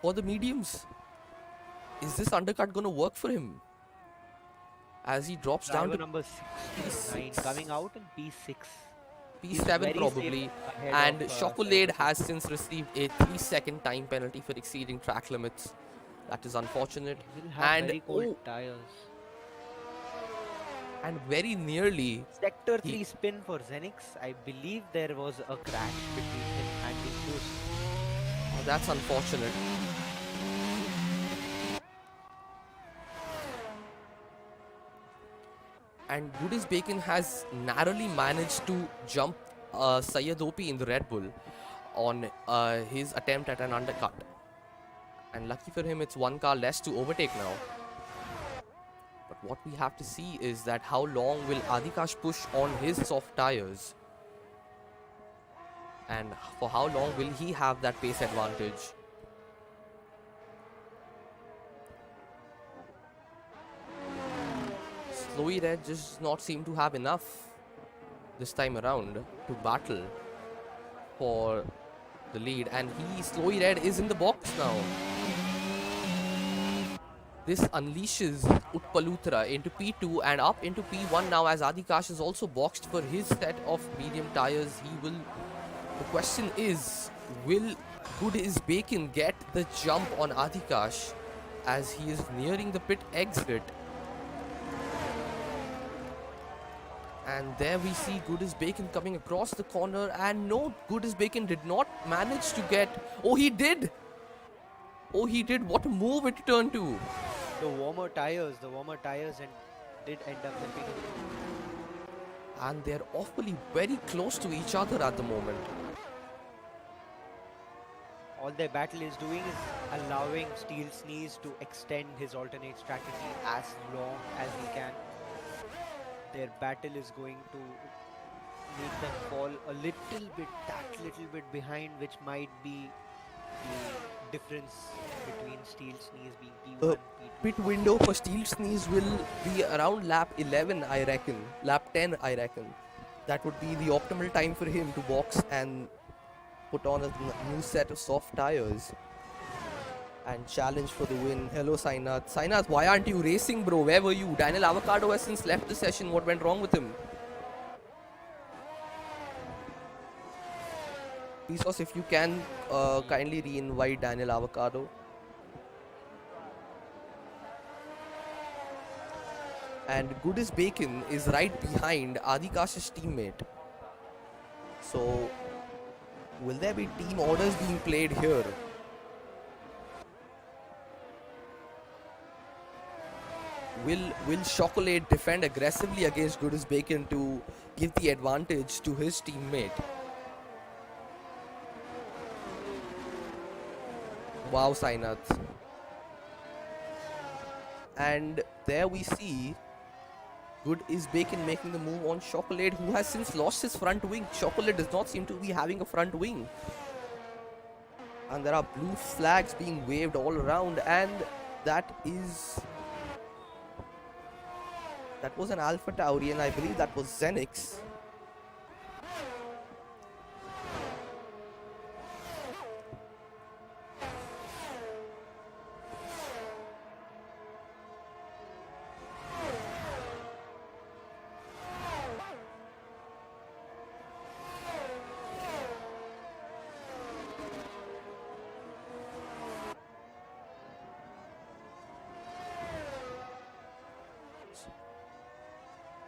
Speaker 1: for the mediums. Is this undercut going to work for him? As he drops
Speaker 3: Driver
Speaker 1: down to
Speaker 3: number 69
Speaker 1: P6.
Speaker 3: coming out in P6. He's
Speaker 1: P7
Speaker 3: very
Speaker 1: probably.
Speaker 3: safe ahead
Speaker 1: And
Speaker 3: of,
Speaker 1: Chocolate
Speaker 3: 76.
Speaker 1: has since received a 3-second time penalty for exceeding track limits. That is unfortunate.
Speaker 3: He will have
Speaker 1: And
Speaker 3: very cold tires.
Speaker 1: and very nearly
Speaker 3: Sector
Speaker 1: he-
Speaker 3: 3 spin for Zenix. I believe there was a crash between him and the boost.
Speaker 1: oh, that's unfortunate. And Goodies Bacon has narrowly managed to jump Syed OP in the Red Bull on his attempt at an undercut. And lucky for him, it's one car less to overtake now. But what we have to see is that how long will Adhikash push on his soft tires? And for how long will he have that pace advantage? Slowy Red just does not seem to have enough this time around to battle for the lead, and Slowy Red is in the box now. This unleashes Utpalutra into P2 and up into P1 now, as Adhikash is also boxed for his set of medium tires. The question is, will Good is Bacon get the jump on Adhikash as he is nearing the pit exit? And there we see Good as Bacon coming across the corner, and no, Good as Bacon did not manage to get... Oh, he did! Oh, he did. What a move it turned to.
Speaker 3: The warmer tires and did end up helping him.
Speaker 1: And they're awfully very close to each other at the moment.
Speaker 3: All their battle is doing is allowing Steel Sneeze to extend his alternate strategy as long as he can. Their battle is going to make them fall a little bit behind, which might be the difference between Steel Sneeze being P1, P2.
Speaker 1: Pit window for Steel Sneeze will be around lap 11, I reckon. Lap 10, I reckon. That would be the optimal time for him to box and put on a new set of soft tires and challenge for the win. Hello, Sainath. Sainath, why aren't you racing, bro? Where were you? Daniel Avocado has since left the session. What went wrong with him? Pesos, if you can, kindly re-invite Daniel Avocado. And Good as Bacon is right behind Adhikash's teammate. So, will there be team orders being played here? Will Chocolate defend aggressively against Good as Bacon to give the advantage to his teammate? Wow, Sainath. And there we see Good is Bacon making the move on Chocolate, who has since lost his front wing. Chocolate does not seem to be having a front wing. And there are blue flags being waved all around, and that was an Alpha Tauri, and I believe that was Zenix.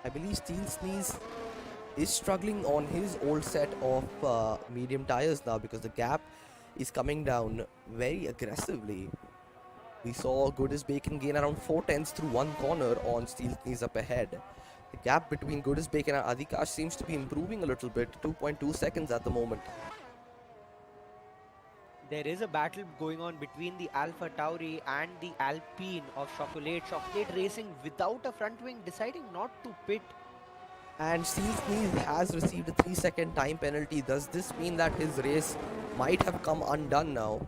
Speaker 1: I believe Steel Sneeze is struggling on his old set of medium tires now because the gap is coming down very aggressively. We saw Goodis Bacon gain around 4 tenths through one corner on Steel Sneeze up ahead. The gap between Goodis Bacon and Adhikash seems to be improving a little bit, 2.2 seconds at the moment.
Speaker 3: There is a battle going on between the Alpha Tauri and the Alpine of Chocolate. Chocolate racing without a front wing, deciding not to pit.
Speaker 1: And Steel Sneeze has received a 3-second time penalty. Does this mean that his race might have come undone now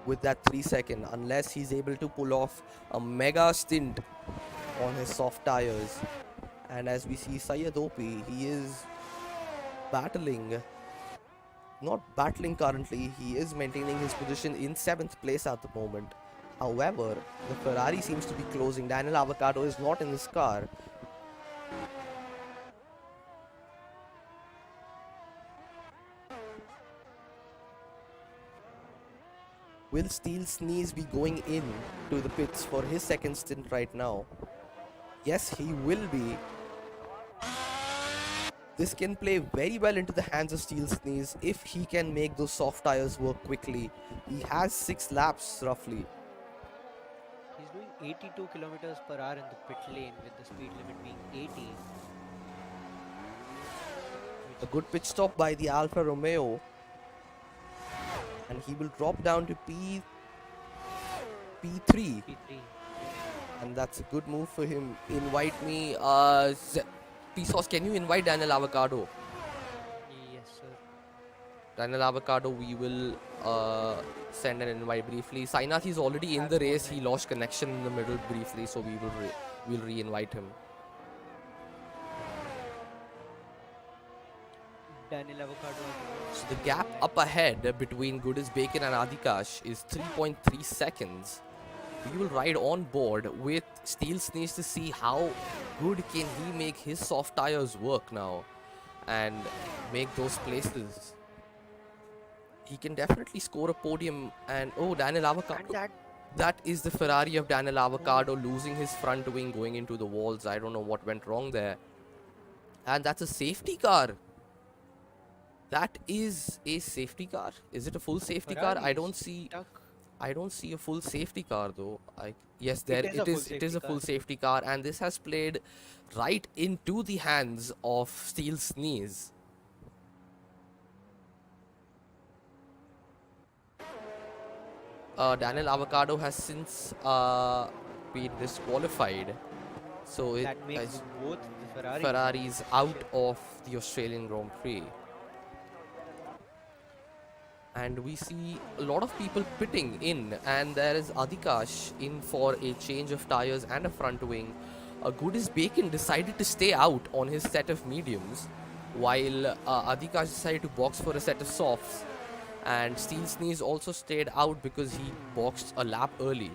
Speaker 1: with that 3 second, unless he's able to pull off a mega stint on his soft tires? And as we see Syed OP, he is not battling currently, he is maintaining his position in 7th place at the moment. However, the Ferrari seems to be closing. Daniel Avocado is not in his car. Will Steel Sneeze be going in to the pits for his second stint right now? Yes, he will be. This can play very well into the hands of Steel Sneeze if he can make those soft tires work quickly. He has 6 laps roughly.
Speaker 3: He's doing 82 kilometers per hour in the pit lane with the speed limit being 80.
Speaker 1: A good pit stop by the Alfa Romeo. And he will drop down to P3.
Speaker 3: P3.
Speaker 1: And that's a good move for him. Invite me, P-Sauce, can you invite Daniel Avocado?
Speaker 3: Yes, sir.
Speaker 1: Daniel Avocado, we will send an invite briefly. Sainath is already in the race. He lost connection in the middle briefly, so we'll re-invite him.
Speaker 3: Daniel Avocado.
Speaker 1: So the gap up ahead between Goodis Bacon and Adhikash is 3.3 seconds. We will ride on board with Steel Sneeze to see how good can he make his soft tires work now and make those places. He can definitely score a podium. And oh, Daniel Avocado.
Speaker 3: And
Speaker 1: That is the Ferrari of Daniel Avocado losing his front wing, going into the walls. I don't know what went wrong there. And that's a safety car. That is a safety car. Is it a full safety car? I don't see a full safety car though. Yes, there it is. It is a full safety car, and this has played right into the hands of Steel Sneeze. Daniel Avocado has since been disqualified, so
Speaker 3: that makes both the
Speaker 1: Ferraris out of the Australian Grand-Prix. And we see a lot of people pitting in, and there is Adhikash in for a change of tires and a front wing. Goodis Bacon decided to stay out on his set of mediums, while Adhikash decided to box for a set of softs. And Steel Sneeze also stayed out because he boxed a lap early,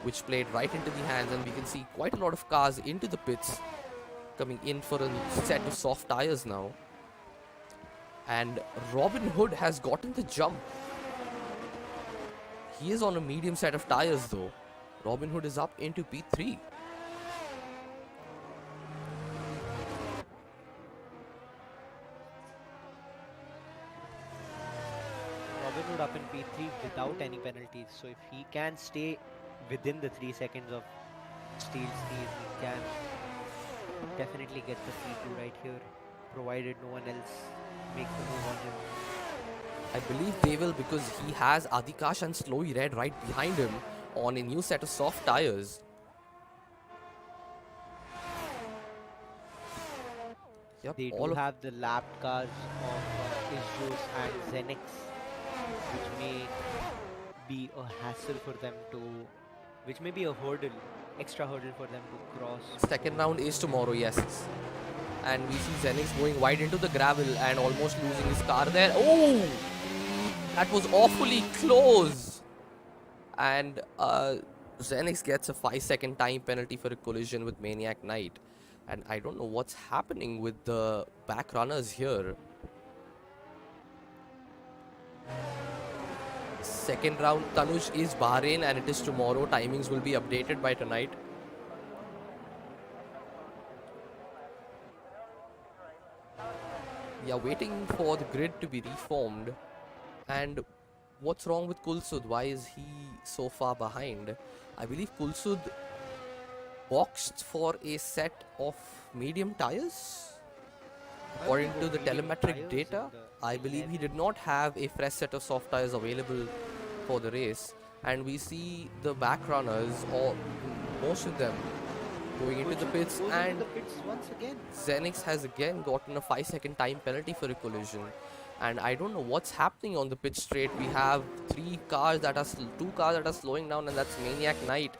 Speaker 1: which played right into the hands, and we can see quite a lot of cars into the pits coming in for a set of soft tires now. And Robin Hood has gotten the jump. He is on a medium set of tires though. Robin Hood is up into P3.
Speaker 3: Robin Hood up in P3 without any penalties. So if he can stay within the 3 seconds of Steel Sneeze, he can definitely get the P2 right here, provided no one else makes the move on him.
Speaker 1: I believe they will, because he has Adhikash and Slowy Red right behind him on a new set of soft tires. Yep,
Speaker 3: They do have the lapped cars of Isjus and Zenix, which may be a hassle for them to, which may be a hurdle, extra hurdle for them to cross.
Speaker 1: Second round is tomorrow, yes. And we see Zenix going wide into the gravel and almost losing his car there. Oh! That was awfully close. And Zenix gets a 5-second time penalty for a collision with Maniac Knight. And I don't know what's happening with the back runners here. Second round, Tanuj is Bahrain, and it is tomorrow. Timings will be updated by tonight. We are waiting for the grid to be reformed. And what's wrong with Kulsud? Why is he so far behind? I believe Kulsud boxed for a set of medium tires.
Speaker 3: Why would he
Speaker 1: According
Speaker 3: go
Speaker 1: to the
Speaker 3: medium
Speaker 1: telemetric
Speaker 3: tires
Speaker 1: data,
Speaker 3: in the
Speaker 1: I believe he
Speaker 3: 11?
Speaker 1: did not have a fresh set of soft tires available for the race. And we see the back runners, or most of them, going into the
Speaker 3: Kulsud
Speaker 1: pits,
Speaker 3: goes into
Speaker 1: and
Speaker 3: the pits once again.
Speaker 1: Zenix has again gotten a 5-second time penalty for a collision. And I don't know what's happening on the pit straight. We have two cars that are slowing down, and that's Maniac Knight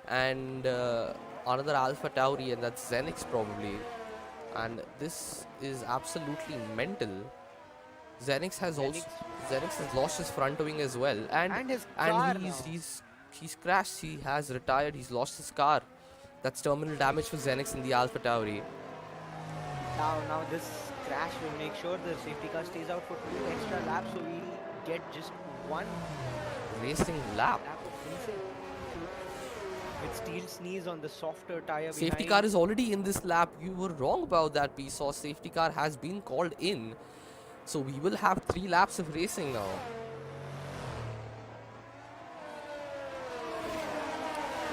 Speaker 1: and another Alpha Tauri, and that's Zenix probably. And this is absolutely mental. Zenix has also
Speaker 3: Zenix
Speaker 1: Zenix has lost his front wing as well,
Speaker 3: and his
Speaker 1: and
Speaker 3: car
Speaker 1: he's
Speaker 3: now.
Speaker 1: he's he's crashed. He has retired. He's lost his car. That's terminal damage for Zenix in the Alpha Tauri.
Speaker 3: Now this crash will make sure the safety car stays out for 2 extra laps, so we'll get just 1
Speaker 1: Racing lap.
Speaker 3: lap of racing. With Steel Sneeze on the softer tire
Speaker 1: Safety
Speaker 3: behind.
Speaker 1: car is already in this lap. You were wrong about that, we saw safety car has been called in. So we will have 3 laps of racing now.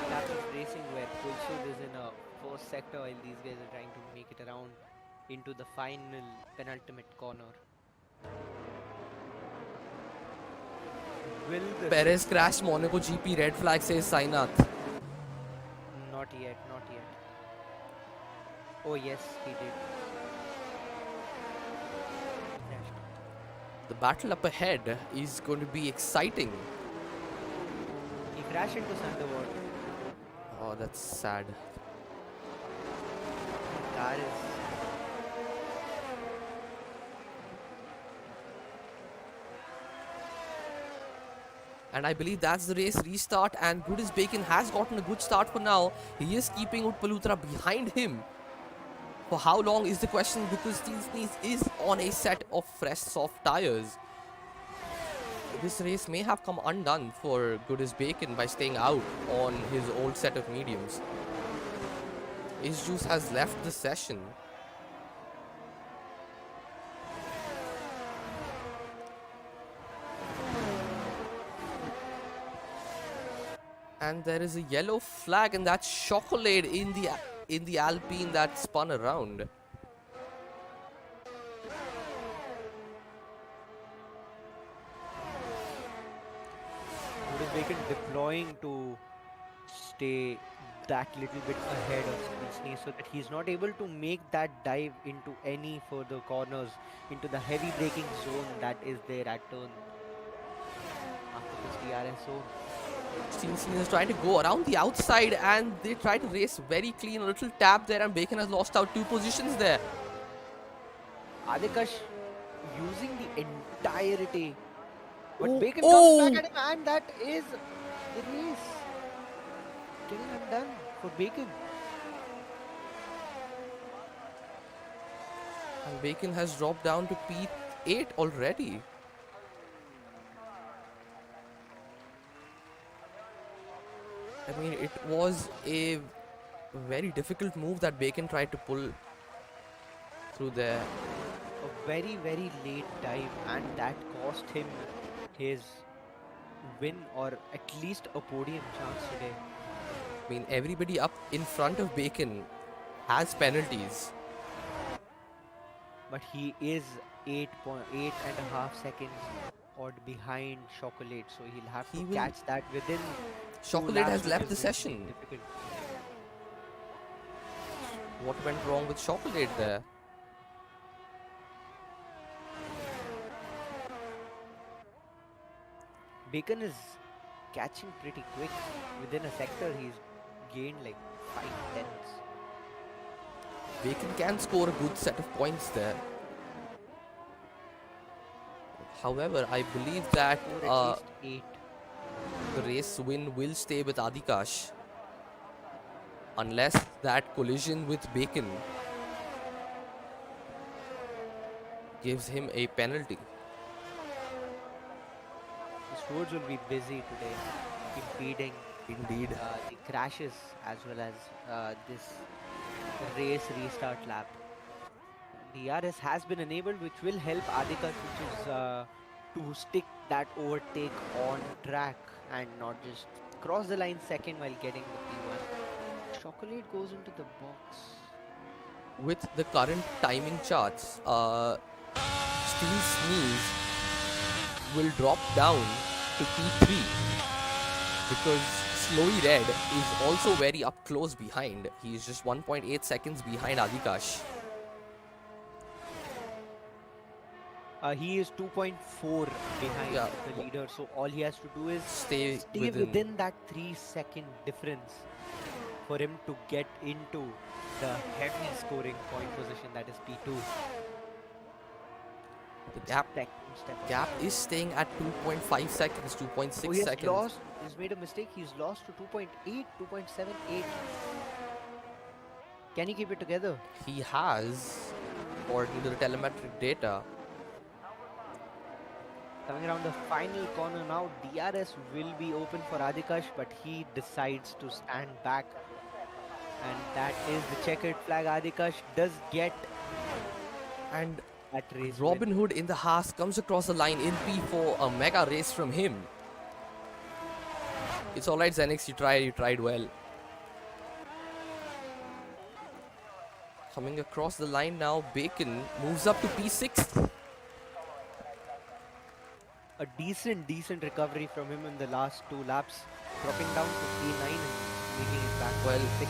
Speaker 3: Laps of racing where Kulsud is in a first sector while these guys are trying to make it around into the final penultimate corner. Will the
Speaker 1: Perez crashed Monaco GP, red flag, says Sainath.
Speaker 3: Not yet, not yet. Oh yes, he did. Crashed.
Speaker 1: The battle up ahead is going to be exciting.
Speaker 3: He crashed into Thunderbolt.
Speaker 1: Oh, that's sad.
Speaker 3: Car is
Speaker 1: And I believe that's the race restart, and Good is Bacon has gotten a good start for now. He is keeping Utpalutra behind him. For how long is the question, because Steel Sneeze is on a set of fresh soft tires. This race may have come undone for Good as Bacon by staying out on his old set of mediums. Ace Juice has left the session. And there is a yellow flag, and that's Chocolate in the Alpine that spun around.
Speaker 3: Good as Bacon deploying to stay that little bit ahead of Sneeze so that he's not able to make that dive into any further corners, into the heavy braking zone that is there at turn after this DRS zone.
Speaker 1: Steel Sneeze is trying to go around the outside, and they try to race very clean. A little tap there, and Bacon has lost out 2 positions there.
Speaker 3: Adikash using the entirety. But
Speaker 1: Oh,
Speaker 3: Bacon
Speaker 1: oh!
Speaker 3: comes back at him, and that is the race. Still undone for Bacon.
Speaker 1: And Bacon has dropped down to P8 already. I mean, it was a very difficult move that Bacon tried to pull through there.
Speaker 3: A very, very late dive, and that cost him his win, or at least a podium chance today.
Speaker 1: I mean, everybody up in front of Bacon has penalties.
Speaker 3: But he is 8.5 seconds odd behind Chocolate, so he'll have
Speaker 1: He
Speaker 3: to
Speaker 1: will-
Speaker 3: catch that within.
Speaker 1: Chocolate has left the session.
Speaker 3: Difficult.
Speaker 1: What went wrong with Chocolate there?
Speaker 3: Bacon is catching pretty quick. Within a sector, he's gained like 5 tenths.
Speaker 1: Bacon can score a good set of points there. However, I believe that
Speaker 3: Or at least 8.
Speaker 1: the race win will stay with Adikash. Unless that collision with Bacon gives him a penalty.
Speaker 3: The roads will be busy today, impeding
Speaker 1: Indeed.
Speaker 3: the crashes as well as this race restart lap. DRS has been enabled, which will help Adikas, which is to stick that overtake on track and not just cross the line second while getting the P1. Chocolate goes into the box.
Speaker 1: With the current timing charts, Steel Sneeze will drop down to P3 because Slowy Red is also very up close behind. He is just 1.8 seconds behind Adikash.
Speaker 3: He is 2.4 behind
Speaker 1: Yeah,
Speaker 3: the leader, so all he has to do is
Speaker 1: stay
Speaker 3: stay within that 3-second difference for him to get into the heavy scoring point position, that is P2.
Speaker 1: The gap is staying at 2.5 seconds, 2.6
Speaker 3: Oh, he has
Speaker 1: seconds.
Speaker 3: lost. He's made a mistake. He's lost to 2.8, 2.78. Can he keep it together?
Speaker 1: He has, according to the telemetric data.
Speaker 3: Coming around the final corner now, DRS will be open for Adikash, but he decides to stand back. And that is the checkered flag. Adikash does get
Speaker 1: And
Speaker 3: that race
Speaker 1: Robin
Speaker 3: win.
Speaker 1: Hood in the Haas comes across the line in P4, a mega race from him. It's alright, Zenix, you tried well. Coming across the line now, Bacon moves up to P6.
Speaker 3: A decent recovery from him in the last 2 laps, dropping down to P9 and making it back to
Speaker 1: Well,
Speaker 3: P6.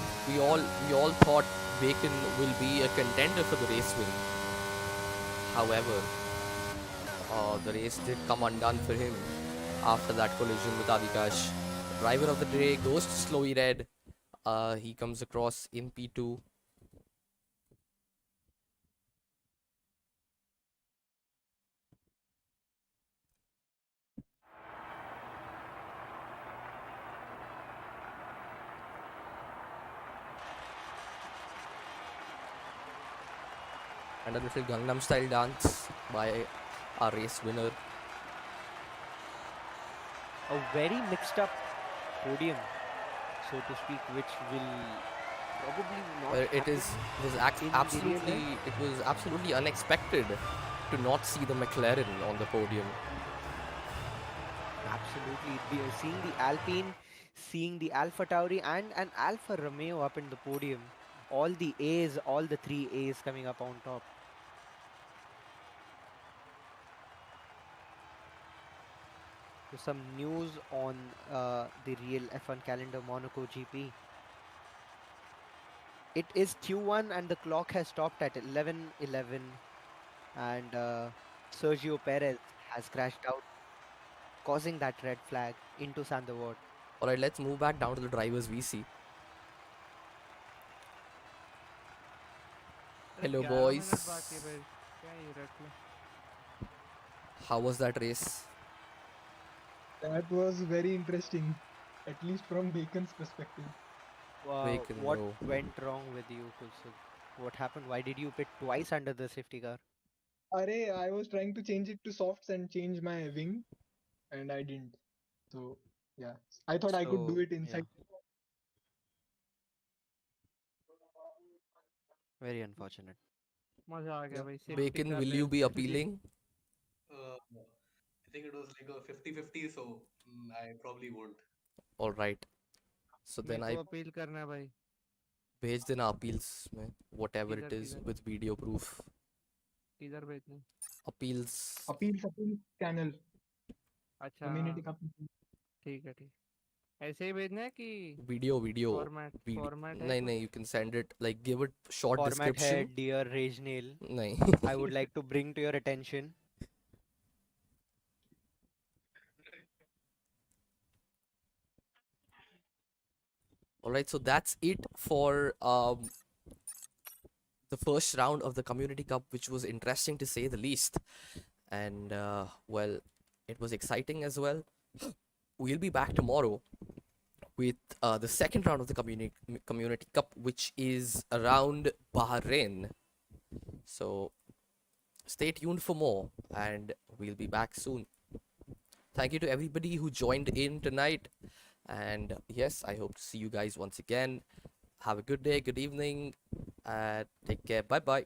Speaker 1: we all thought Bacon will be a contender for the race win. However, the race did come undone for him after that collision with Adikash. Driver of the day goes to Slowy Red. He comes across in P2. And a little Gangnam style dance by our race winner.
Speaker 3: A very mixed up podium, so to speak, which will probably not
Speaker 1: It
Speaker 3: happen
Speaker 1: was
Speaker 3: in the real life.
Speaker 1: absolutely unexpected to not see the McLaren on the podium.
Speaker 3: Absolutely. We are seeing the Alpine, seeing the Alpha Tauri and an Alfa Romeo up in the podium. All the A's, all the 3 A's coming up on top. So some news on the real F1 calendar Monaco GP. It is Q1 and the clock has stopped at 11:11 and Sergio Perez has crashed out, causing that red flag into Sandovort.
Speaker 1: Alright, let's move back down to the drivers VC. Hello,
Speaker 5: 11
Speaker 1: boys.
Speaker 5: Minute बाकी है भाई क्या ये red में
Speaker 1: How was that race?
Speaker 4: That was very interesting, at least from Bacon's perspective.
Speaker 1: Bacon,
Speaker 3: What
Speaker 1: bro.
Speaker 3: went wrong with you, Kulsuk? What happened? Why did you pit twice under the safety car?
Speaker 4: Arey, I was trying to change it to softs and change my wing, and I didn't. So yeah, I thought I could do
Speaker 3: So,
Speaker 4: it inside.
Speaker 3: Very unfortunate.
Speaker 5: मजा आ गया
Speaker 4: Yeah.
Speaker 5: भाई safety
Speaker 1: Bacon,
Speaker 5: car
Speaker 1: will you
Speaker 5: race
Speaker 1: be
Speaker 5: Jeet
Speaker 1: appealing?
Speaker 6: I think it was like a 50-50, so I probably won't.
Speaker 1: Alright. So then
Speaker 5: मेरे
Speaker 1: I
Speaker 5: को appeal करना है भाई
Speaker 1: भेज देना appeals में, whatever it
Speaker 5: किधर
Speaker 1: is
Speaker 5: किधर
Speaker 1: with video proof.
Speaker 5: किधर भेजना
Speaker 1: Appeals.
Speaker 4: Appeal channel,
Speaker 5: अच्छा
Speaker 4: community
Speaker 5: हाँ
Speaker 4: का.
Speaker 5: ठीक है ऐसे ही भेजना है कि
Speaker 1: Video.
Speaker 5: फॉर्मेट फॉर्मेट है
Speaker 1: नहीं, you can send it, like give it short
Speaker 3: Format
Speaker 1: description.
Speaker 3: head, dear Rajnail.
Speaker 1: नहीं.
Speaker 3: I would like to bring to your attention.
Speaker 1: Alright, so that's it for the first round of the Community Cup, which was interesting to say the least. And well, it was exciting as well. We'll be back tomorrow with the second round of the Community Cup, which is around Bahrain. So stay tuned for more, and we'll be back soon. Thank you to everybody who joined in tonight. And yes, I hope to see you guys once again. Have a good day, good evening, and take care. Bye bye.